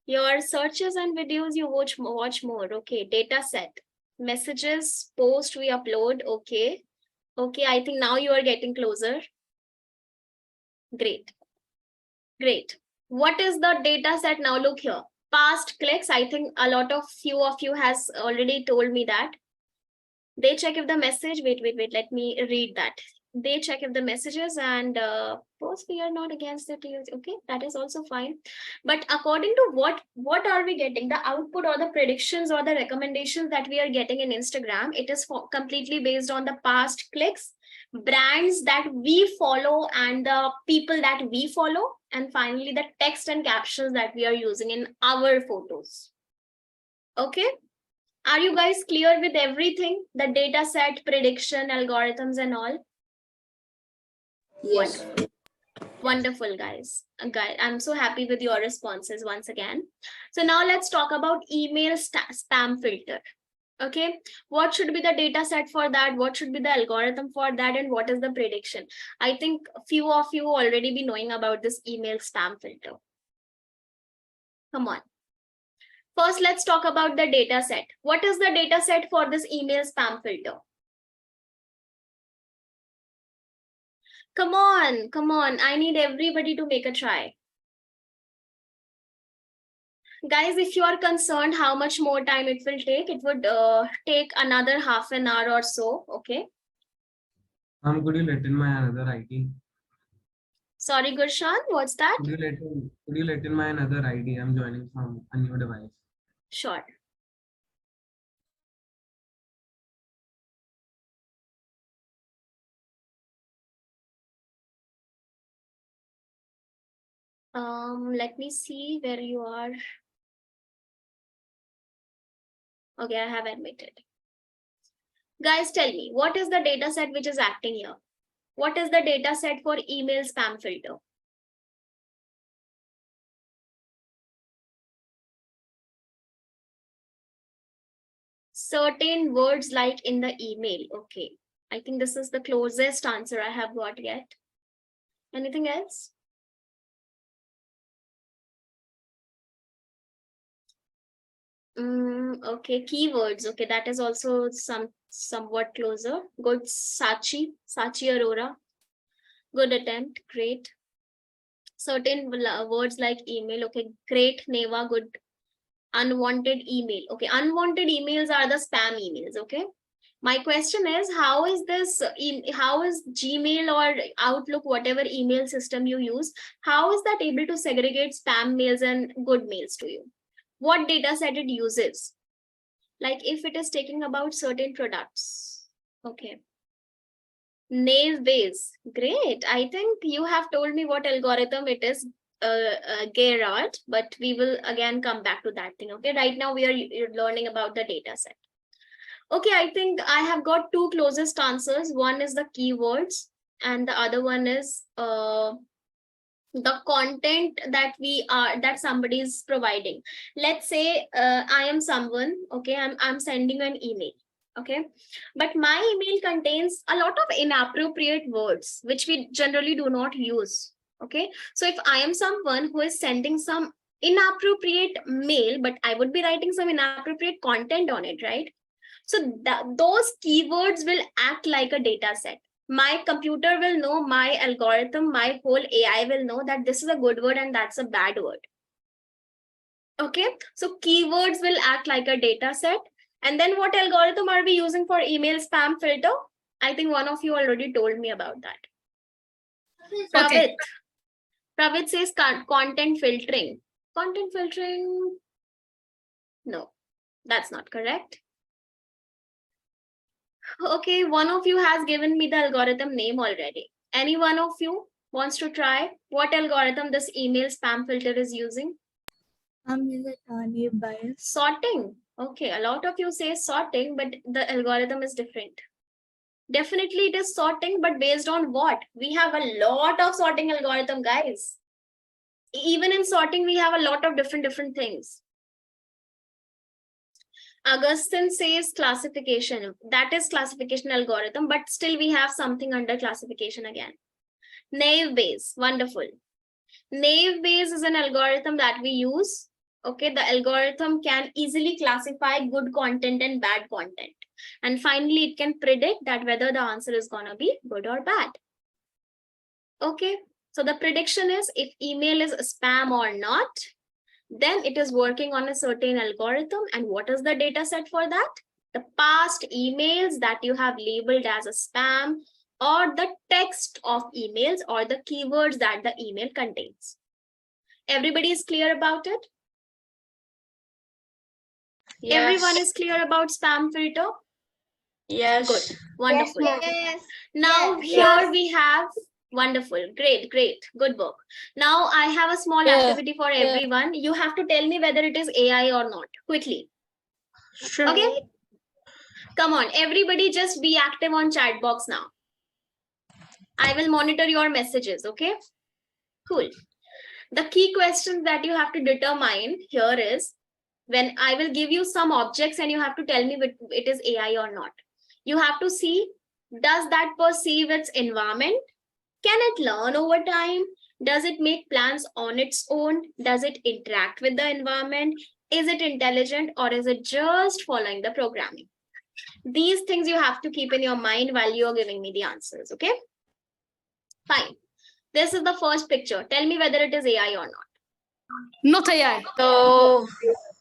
Your searches and videos you watch more. Okay, data set. Messages, post we upload. Okay. Okay, I think now you are getting closer. Great. Great. What is the data set now? Look here. Past clicks. I think a lot of few of you has already told me that. They check if the message, wait, let me read that. They check if the messages and post, we are not against it. Okay, that is also fine. But according to what are we getting? The output or the predictions or the recommendations that we are getting in Instagram, it is completely based on the past clicks, brands that we follow and the people that we follow, and finally the text and captions that we are using in our photos. Okay. Are you guys clear with everything? The data set, prediction, algorithms and all? Yes. Wonderful, guys. I'm so happy with your responses once again. So now let's talk about email spam filter. Okay, what should be the data set for that? What should be the algorithm for that? And what is the prediction? I think a few of you already be knowing about this email spam filter. Come on. First, let's talk about the data set. What is the data set for this email spam filter? Come on. I need everybody to make a try. Guys, if you are concerned how much more time it will take, it would take another half an hour or so. Okay. Could you let in my another ID? Sorry, Gurshan, what's that? Could you let in my another ID? I'm joining from a new device. Sure. Let me see where you are. Okay, I have admitted. Guys, tell me, what is the data set which is acting here? What is the data set for email spam filter? Certain words like in the email. Okay, I think this is the closest answer I have got yet. Anything else? Okay, keywords. Okay, that is also somewhat closer. Good, Sachi Arora. Good attempt. Great. Certain words like email. Okay, great, Neva. Good. Unwanted email. Okay, unwanted emails are the spam emails. Okay. My question is, how is this? How is Gmail or Outlook, whatever email system you use, how is that able to segregate spam mails and good mails to you? What data set it uses? Like if it is taking about certain products. Okay. Nailbase. Great. I think you have told me what algorithm it is, Gerard, but we will again come back to that thing. Okay. Right now we are learning about the data set. Okay, I think I have got two closest answers. One is the keywords and the other one is the content that somebody is providing. Let's say I am someone, okay, I'm sending an email, okay, but my email contains a lot of inappropriate words which we generally do not use. Okay, so if I am someone who is sending some inappropriate mail, but I would be writing some inappropriate content on it, right? So those keywords will act like a data set. My computer will know, my algorithm, my whole AI will know that this is a good word and that's a bad word. Okay, so keywords will act like a data set. And then what algorithm are we using for email spam filter? I think one of you already told me about that. Pravit says content filtering. Content filtering? No, that's not correct. Okay, one of you has given me the algorithm name already. Any one of you wants to try what algorithm this email spam filter is using? Is it naive bias? Sorting. Okay, a lot of you say sorting, but the algorithm is different. Definitely it is sorting, but based on what? We have a lot of sorting algorithm, guys. Even in sorting, we have a lot of different things. Augustine says classification. That is classification algorithm, but still we have something under classification again. Naive Bayes, wonderful. Naive Bayes is an algorithm that we use. Okay, the algorithm can easily classify good content and bad content. And finally, it can predict that whether the answer is gonna be good or bad. Okay, so the prediction is if email is spam or not, then it is working on a certain algorithm. And what is the data set for that? The past emails that you have labeled as a spam, or the text of emails, or the keywords that the email contains. Everybody is clear about it? Yes. Everyone is clear about spam filter? Yes. Good, wonderful. Yes. Now here we have, wonderful, great, good work. Now I have a small activity for everyone. You have to tell me whether it is AI or not, quickly. Sure. Okay, come on, everybody just be active on chat box now. I will monitor your messages, okay? Cool. The key questions that you have to determine here is, when I will give you some objects and you have to tell me if it is AI or not. You have to see, does that perceive its environment? Can it learn over time? Does it make plans on its own? Does it interact with the environment? Is it intelligent, or is it just following the programming? These things you have to keep in your mind while you're giving me the answers, okay? Fine. This is the first picture. Tell me whether it is AI or not. Not AI. So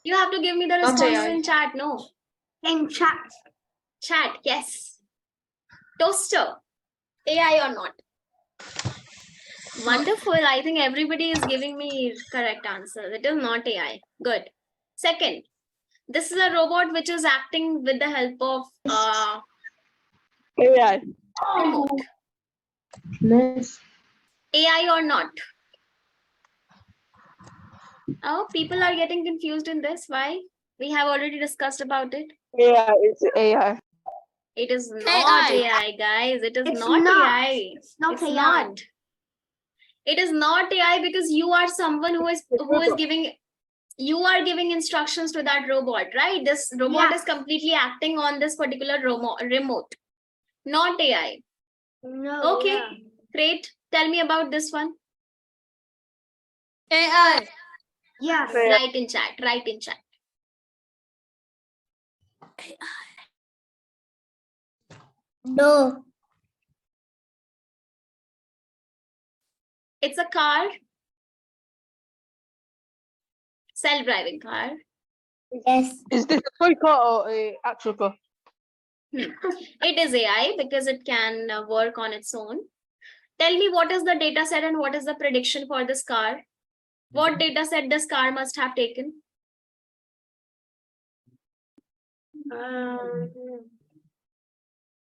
You have to give me the Not responses AI. in chat, no? In chat. Chat, yes. Toaster, AI or not? Wonderful. I think everybody is giving me correct answers. It is not AI. Good. Second, this is a robot which is acting with the help of AI. remote. Miss. AI or not? Oh, people are getting confused in this. Why? We have already discussed about it. Yeah, it's AI. It is not AI. AI, guys. It is It's not not. AI. It's not It's AI. not. It is not AI because you are someone who is giving, you are giving instructions to that robot, right? This robot Yeah. is completely acting on this particular remote, not AI. No. Okay, Yeah. great. Tell me about this one. AI. Yes. Yeah. Write in chat. Write in chat. No. It's a car. Self-driving car. Yes. Is this a toy car or a actual car? It is AI because it can work on its own. Tell me what is the data set and what is the prediction for this car? What data set this car must have taken?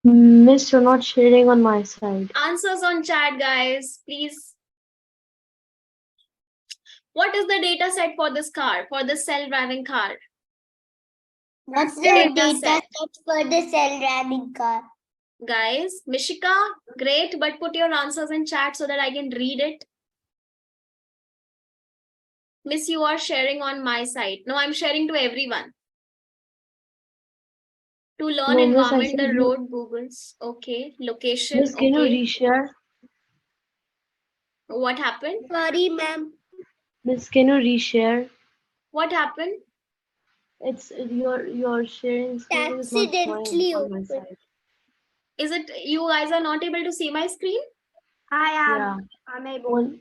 Miss, you're not sharing on my side. Answers on chat, guys, please. What is the data set for this car, for this self-driving car? What's the Data data set. set for the self-driving car? Guys, Mishika, great, but put your answers in chat so that I can read it. Miss, you are sharing on my side. No, I'm sharing to everyone. To learn No, Miss, I environment, said the you. road Googles. Okay. Location. Miss, can you Okay. reshare? What happened? Sorry, ma'am. Miss, can you reshare? What happened? It's your sharing screen is not showing Accidentally on my opened. side. Is it you guys are not able to see my screen? I Yeah. am unable.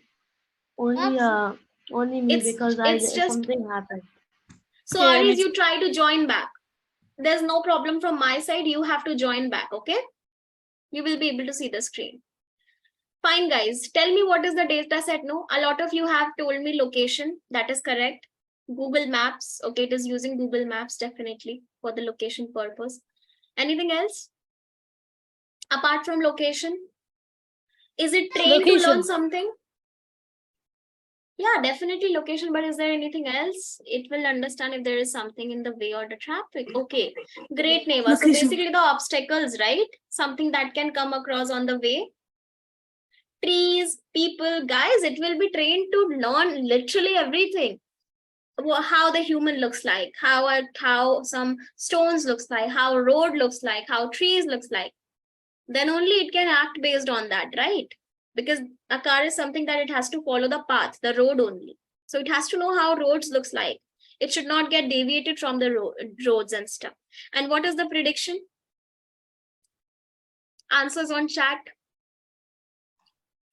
Only me It's because just something happened. so Okay, Aries, you try to join back. There's no problem from my side. You have to join back, okay? You will be able to see the screen. Fine, guys. Tell me what is the data set. No, a lot of you have told me location. That is correct. Google Maps. Okay, it is using Google Maps definitely for the location purpose. Anything else? Apart from location? Is it trained to learn something? Yeah, definitely location, but is there anything else? It will understand if there is something in the way or the traffic. Okay, great, Neva. So basically the obstacles, right? Something that can come across on the way. Trees, people, guys, it will be trained to learn literally everything. How the human looks like, how some stones looks like, how road looks like, how trees looks like. Then only it can act based on that, right? Because a car is something that it has to follow the path, the road only. So it has to know how roads looks like. It should not get deviated from the roads and stuff. And what is the prediction? Answers on chat.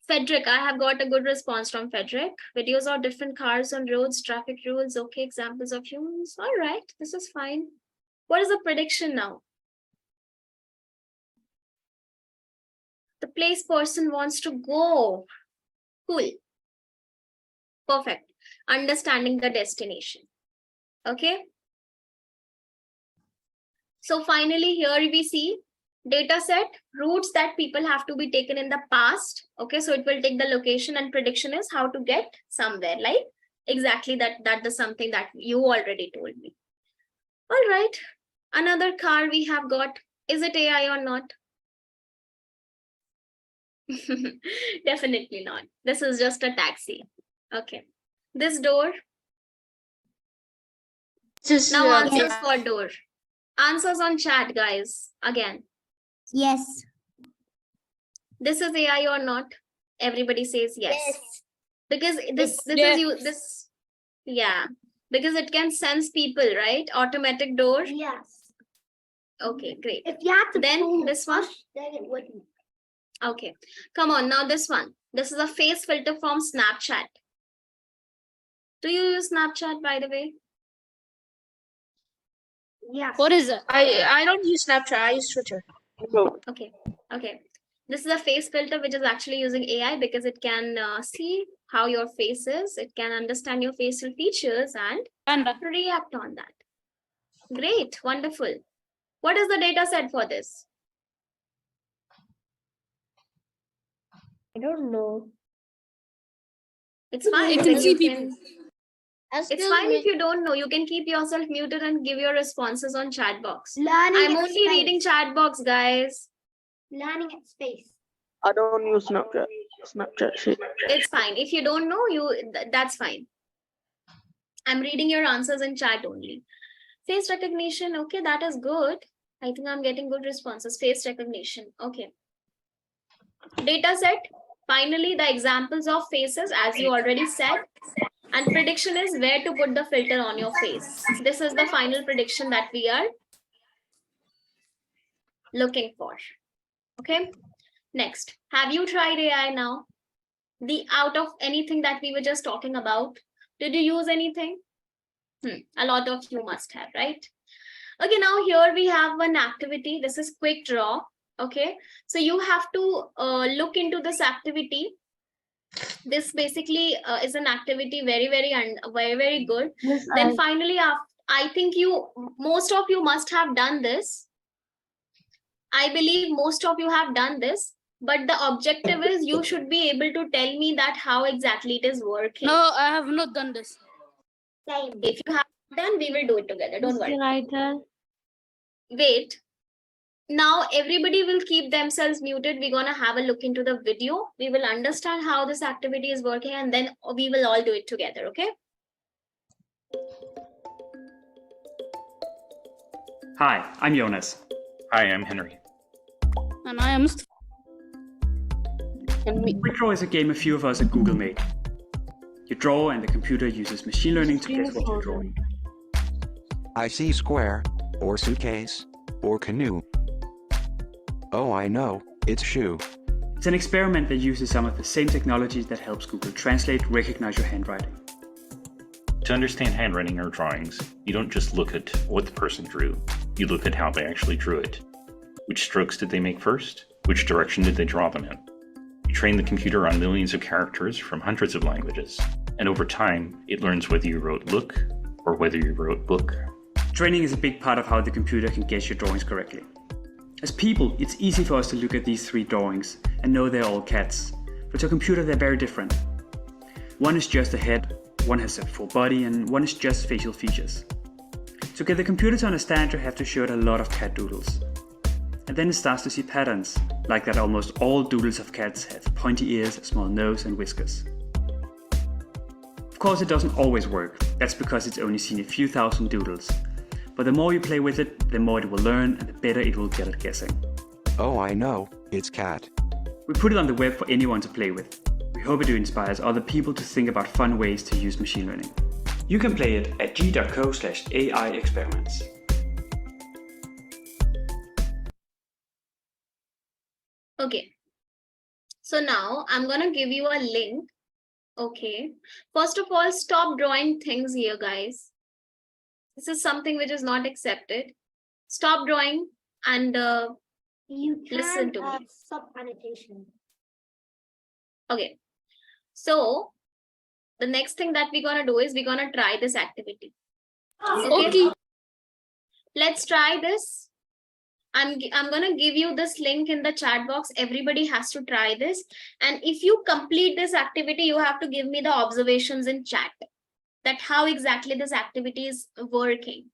Frederick, I have got a good response from Frederick. Videos of different cars on roads, traffic rules, okay, examples of humans. All right, this is fine. What is the prediction now? The place person wants to go. Cool. Perfect. Understanding the destination. Okay. So finally, here we see data set, routes that people have to be taken in the past. Okay, so it will take the location, and prediction is how to get somewhere, like exactly that is something that you already told me. All right, another car we have got. Is it AI or not? Definitely not. This is just a taxi. Okay, this door. Just Now answers for door. Answers on chat, guys. Again, Yes. this is AI or not? Everybody says yes. Yes. Because this yes. is you this yeah, because it can sense people, right? Automatic door. Yes. Okay, great. If you have to Then pull this one. push, then it wouldn't. Okay, come on now. This one. This is a face filter from Snapchat. Do you use Snapchat, by the way? Yes. What is it? I don't use Snapchat. I use Twitter. No. Okay. This is a face filter which is actually using AI because it can see how your face is. It can understand your facial features and react on that. Great, wonderful. What is the data set for this? I don't know. It's fine. It can Then see you people. It's fine if you don't know. You can keep yourself muted and give your responses on chat box. Learning I'm at only reading space. chat box, guys. Learning at space. I don't use Snapchat. Snapchat shit. It's fine. If you don't know, that's fine. I'm reading your answers in chat only. Face recognition, okay, that is good. I think I'm getting good responses. Face recognition, okay. Data set, finally the examples of faces as you already said. And prediction is where to put the filter on your face. This is the final prediction that we are looking for. Okay, next, have you tried AI now? Out of anything that we were just talking about, did you use anything? A lot of you must have, right? Okay, now here we have one activity. This is quick draw. Okay, so you have to look into this activity. This basically is an activity very good. Yes, Then finally, I think most of you must have done this. I believe most of you have done this, but the objective is you should be able to tell me that how exactly it is working. No, I have not done this. If you have done, we will do it together. Don't worry. Can I tell? Wait. Now everybody will keep themselves muted. We're gonna have a look into the video. We will understand how this activity is working, and then we will all do it together, okay? Hi, I'm Jonas. Hi, I'm Henry. And I am Quick Draw is a game a few of us at Google made. You draw and the computer uses machine learning to guess what you're drawing. I see square, or suitcase, or canoe. Oh, I know, it's shoe. It's an experiment that uses some of the same technologies that helps Google Translate recognize your handwriting. To understand handwriting or drawings, you don't just look at what the person drew, you look at how they actually drew it. Which strokes did they make first? Which direction did they draw them in? You train the computer on millions of characters from hundreds of languages, and over time, it learns whether you wrote look or whether you wrote book. Training is a big part of how the computer can guess your drawings correctly. As people, it's easy for us to look at these three drawings and know they're all cats, but to a computer they're very different. One is just a head, one has a full body, and one is just facial features. To get the computer to understand, you have to show it a lot of cat doodles. And then it starts to see patterns, like that almost all doodles of cats have pointy ears, a small nose, and whiskers. Of course, it doesn't always work. That's because it's only seen a few thousand doodles. But the more you play with it, the more it will learn and the better it will get at guessing. Oh, I know, it's cat. We put it on the web for anyone to play with. We hope it inspires other people to think about fun ways to use machine learning. You can play it at g.co/AI experiments. Okay, so now I'm gonna give you a link. Okay, first of all, stop drawing things here, guys. This is something which is not accepted. Stop drawing and listen to me. Stop annotation. Okay, so the next thing that we're gonna do is we're gonna try this activity. Okay. Let's try this. I'm gonna give you this link in the chat box. Everybody has to try this, and if you complete this activity, you have to give me the observations in chat, that how exactly this activity is working.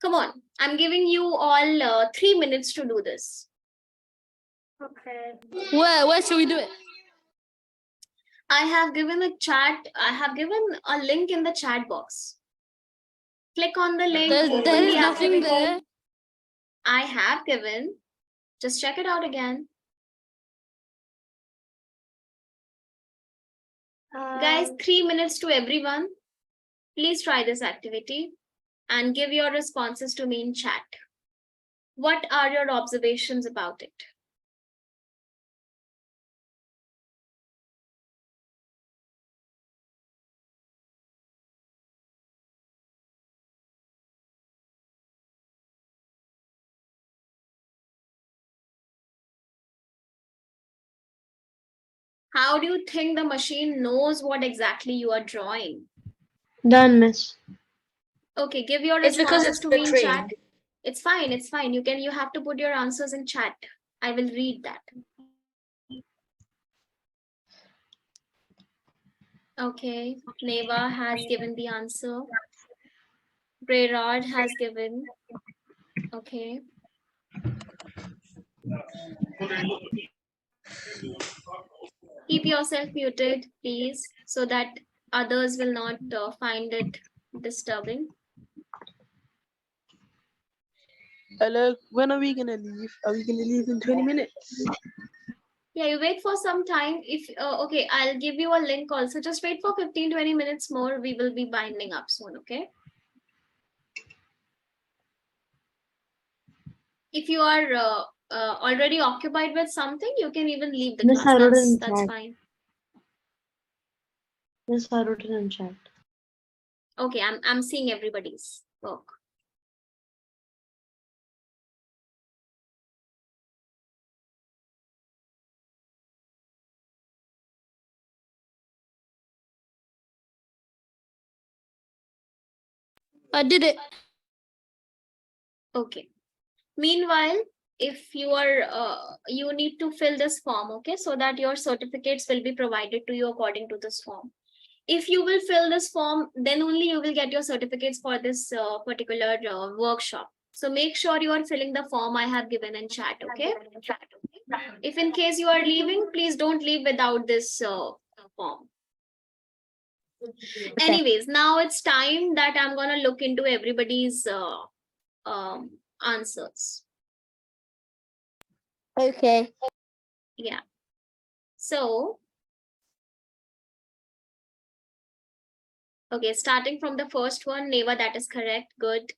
Come on, I'm giving you all 3 minutes to do this. Okay. Where should we do it? I have given a link in the chat box. Click on the link. There open is the nothing activity. there. I have given. Just check it out again. Guys, 3 minutes to everyone. Please try this activity and give your responses to me in chat. What are your observations about it? How do you think the machine knows what exactly you are drawing? Done, miss. Okay, give your It's because responses it's to me in trained. chat. It's fine, it's fine. You have to put your answers in chat. I will read that. Okay, Neva has given the answer. Brayrod has given. Okay. Keep yourself muted, please, so that others will not find it disturbing. Hello, when are we gonna leave? Are we gonna leave in 20 minutes? Yeah, you wait for some time. If okay, I'll give you a link also. Just wait for 15-20 minutes more. We will be binding up soon, okay? If you are already occupied with something, you can even leave the Miss, class. I wrote it in That's chat. fine. Yes, I wrote it in chat. Okay, I'm seeing everybody's work. I did it. Okay. Meanwhile, if you are you need to fill this form, okay, so that your certificates will be provided to you according to this form. If you will fill this form, then only you will get your certificates for this particular workshop. So make sure you are filling the form I have given in chat, okay? If in case you are leaving, please don't leave without this form. Anyways, now it's time that I'm gonna look into everybody's answers. Okay. Yeah. So, okay, starting from the first one, Neva, that is correct. Good.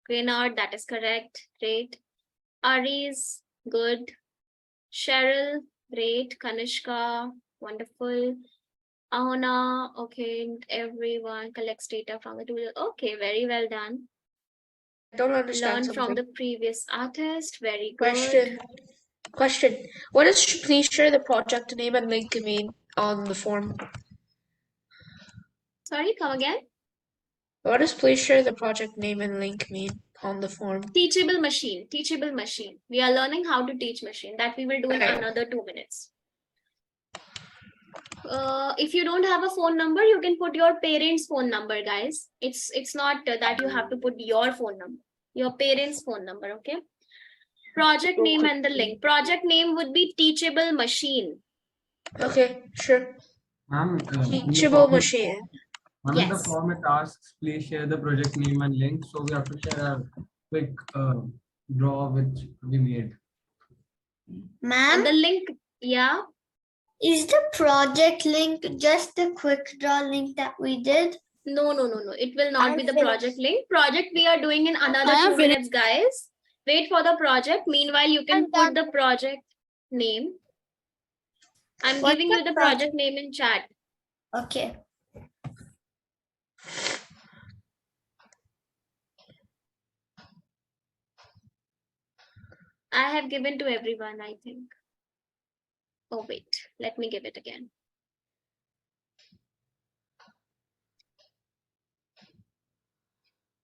Grenard, that is correct. Great. Aries, good. Cheryl, great. Kanishka, wonderful. Ahona, okay. And everyone collects data from the tool. Okay, very well done. I don't understand Learn from something. the previous artist. Very good. Question. What does please share the project name and link mean on the form? Sorry, come again. What does please share the project name and link mean on the form? Teachable machine. Teachable machine. We are learning how to teach machine. That we will do in Okay. another 2 minutes. If you don't have a phone number, you can put your parents' phone number, guys. It's not that you have to put your phone number. Your parents' phone number, okay? Project name and the link. Project name would be teachable machine. Okay, sure. Ma'am, Teachable machine. In the Yes. form it asks, please share the project name and link. So we have to share a quick draw which we made. Ma'am, The link, yeah. is the project link just the quick draw link that we did? No. It will not be the finished. project link. Project we are doing in another I am 2 minutes, guys. Wait for the project. Meanwhile, you can put the project name. I'm What's giving the you the project? project name in chat. Okay. I have given to everyone, I think. Oh, wait. Let me give it again.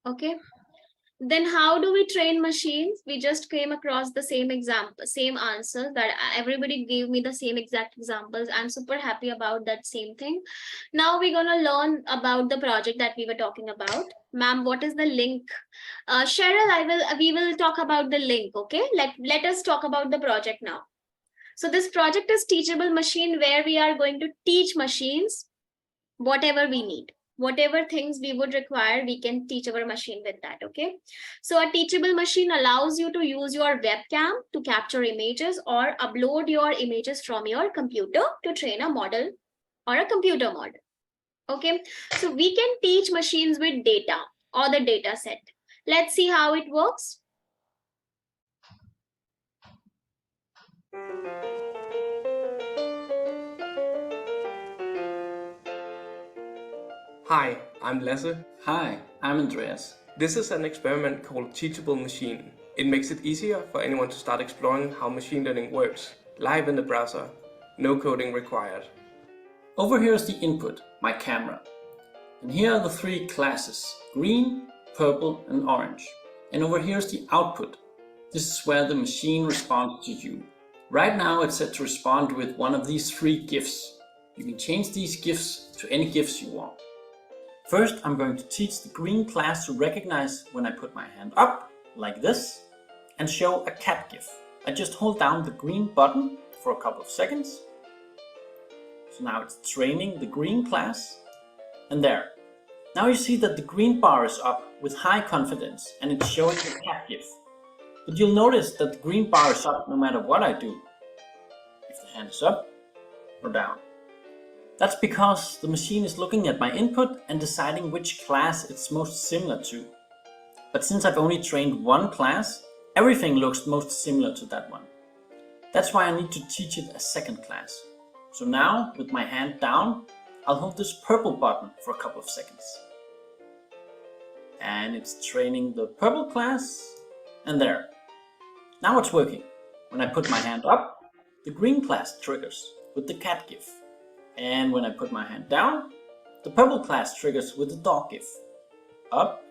Okay. Then how do we train machines? We just came across the same example, same answer that everybody gave me the same exact examples. I'm super happy about that same thing. Now we're going to learn about the project that we were talking about. Ma'am, what is the link? Cheryl, we will talk about the link. Okay. Let us talk about the project now. So this project is teachable machine, where we are going to teach machines whatever we need. Whatever things we would require, we can teach our machine with that, okay? So a teachable machine allows you to use your webcam to capture images or upload your images from your computer to train a model or a computer model, okay? So we can teach machines with data or the data set. Let's see how it works. Hi, I'm Lasse. Hi, I'm Andreas. This is an experiment called Teachable Machine. It makes it easier for anyone to start exploring how machine learning works, live in the browser. No coding required. Over here is the input, my camera. And here are the three classes, green, purple, and orange. And over here is the output. This is where the machine responds to you. Right now it's set to respond with one of these three GIFs. You can change these GIFs to any GIFs you want. First, I'm going to teach the green class to recognize when I put my hand up, like this, and show a cat GIF. I just hold down the green button for a couple of seconds. So now it's training the green class, and there. Now you see that the green bar is up with high confidence, and it's showing the cat GIF. But you'll notice that the green bar is up no matter what I do, if the hand is up or down. That's because the machine is looking at my input and deciding which class it's most similar to. But since I've only trained one class, everything looks most similar to that one. That's why I need to teach it a second class. So now, with my hand down, I'll hold this purple button for a couple of seconds. And it's training the purple class, and there. Now it's working. When I put my hand up, the green class triggers with the cat GIF. And when I put my hand down, the purple class triggers with the dog GIF. Up,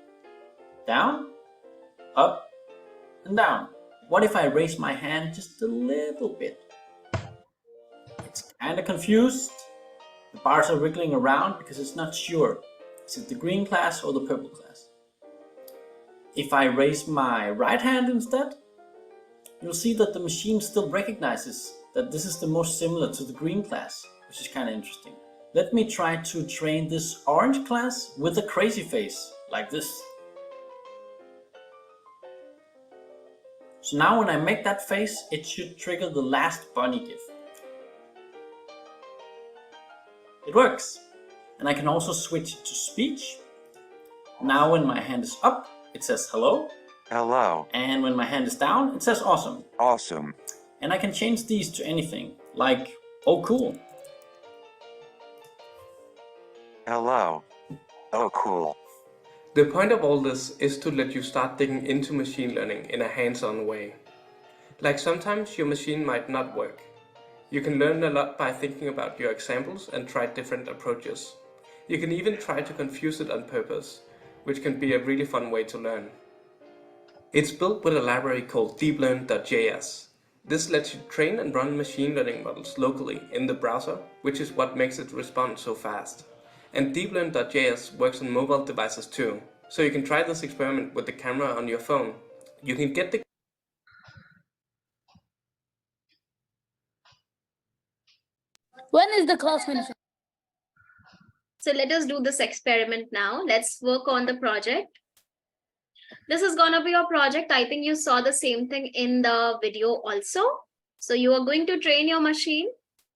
down, and down. What if I raise my hand just a little bit? It's kind of confused. The bars are wriggling around because it's not sure. Is it the green class or the purple class? If I raise my right hand instead, you'll see that the machine still recognizes that this is the most similar to the green class, which is kind of interesting. Let me try to train this orange class with a crazy face, like this. So now when I make that face, it should trigger the last bunny GIF. It works! And I can also switch it to speech. Now when my hand is up, it says hello. Hello. And when my hand is down, it says awesome. Awesome. And I can change these to anything, like, oh cool. Hello. Oh cool. The point of all this is to let you start digging into machine learning in a hands-on way. Like sometimes your machine might not work. You can learn a lot by thinking about your examples and try different approaches. You can even try to confuse it on purpose, which can be a really fun way to learn. It's built with a library called deeplearn.js. This lets you train and run machine learning models locally in the browser, which is what makes it respond so fast. And deeplearn.js works on mobile devices too, so you can try this experiment with the camera on your phone. You can get the When is the class finishing? So let us do this experiment now. Let's work on the project. This is gonna be your project. I think you saw the same thing in the video also. So you are going to train your machine,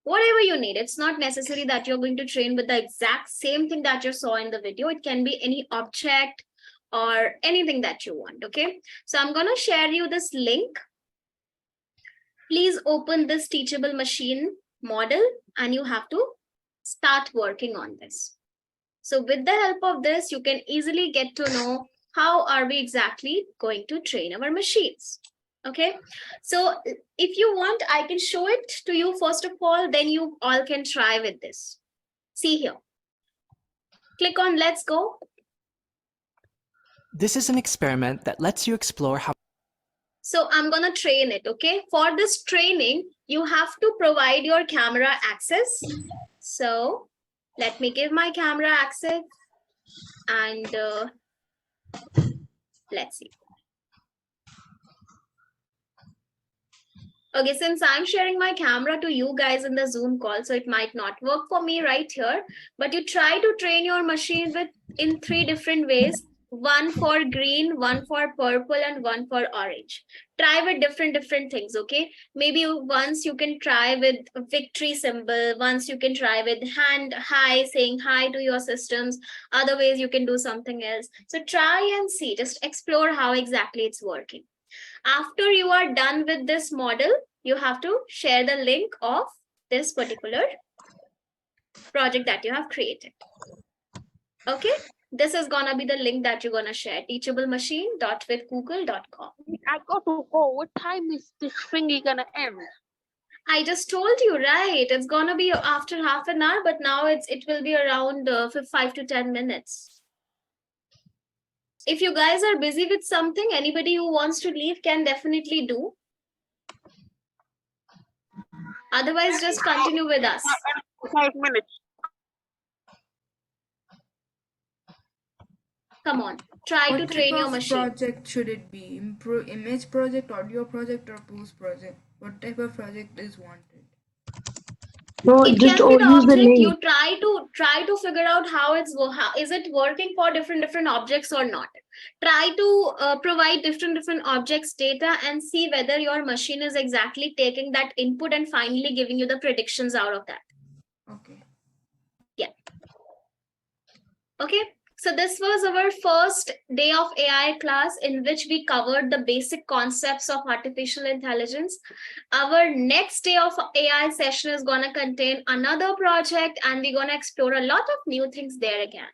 whatever you need. It's not necessary that you're going to train with the exact same thing that you saw in the video. It can be any object or anything that you want, okay? So I'm gonna share you this link. Please open this teachable machine model and you have to start working on this. So with the help of this, you can easily get to know how are we exactly going to train our machines. Okay, so if you want, I can show it to you first of all, then you all can try with this. See here. Click on let's go. This is an experiment that lets you explore how. So I'm gonna train it, okay? For this training, you have to provide your camera access. So let me give my camera access and let's see. Okay, since I'm sharing my camera to you guys in the Zoom call, so it might not work for me right here, but you try to train your machine with in 3 different ways. One for green, one for purple, and one for orange. Try with different things, okay? Maybe once you can try with a victory symbol, once you can try with hand hi, saying hi to your systems. Other ways you can do something else. So try and see, just explore how exactly it's working. After you are done with this model, you have to share the link of this particular project that you have created. Okay? This is gonna be the link that you're gonna share, teachablemachine.withgoogle.com. I got to go. What time is this thingy gonna end? I just told you, right? It's gonna be after half an hour, but now it will be around 5 to 10 minutes. If you guys are busy with something, anybody who wants to leave can definitely do. Otherwise, just continue with us. 5 minutes. Come on, try to What train type your of machine. project should it be? Image project, audio project, or post project? What type of project is wanted? No, It just can be the use the object. name. You try to figure out how is it working for different objects or not. Try to provide different objects data and see whether your machine is exactly taking that input and finally giving you the predictions out of that. Okay. Yeah. Okay. So this was our first day of AI class in which we covered the basic concepts of artificial intelligence. Our next day of AI session is going to contain another project and we're going to explore a lot of new things there again.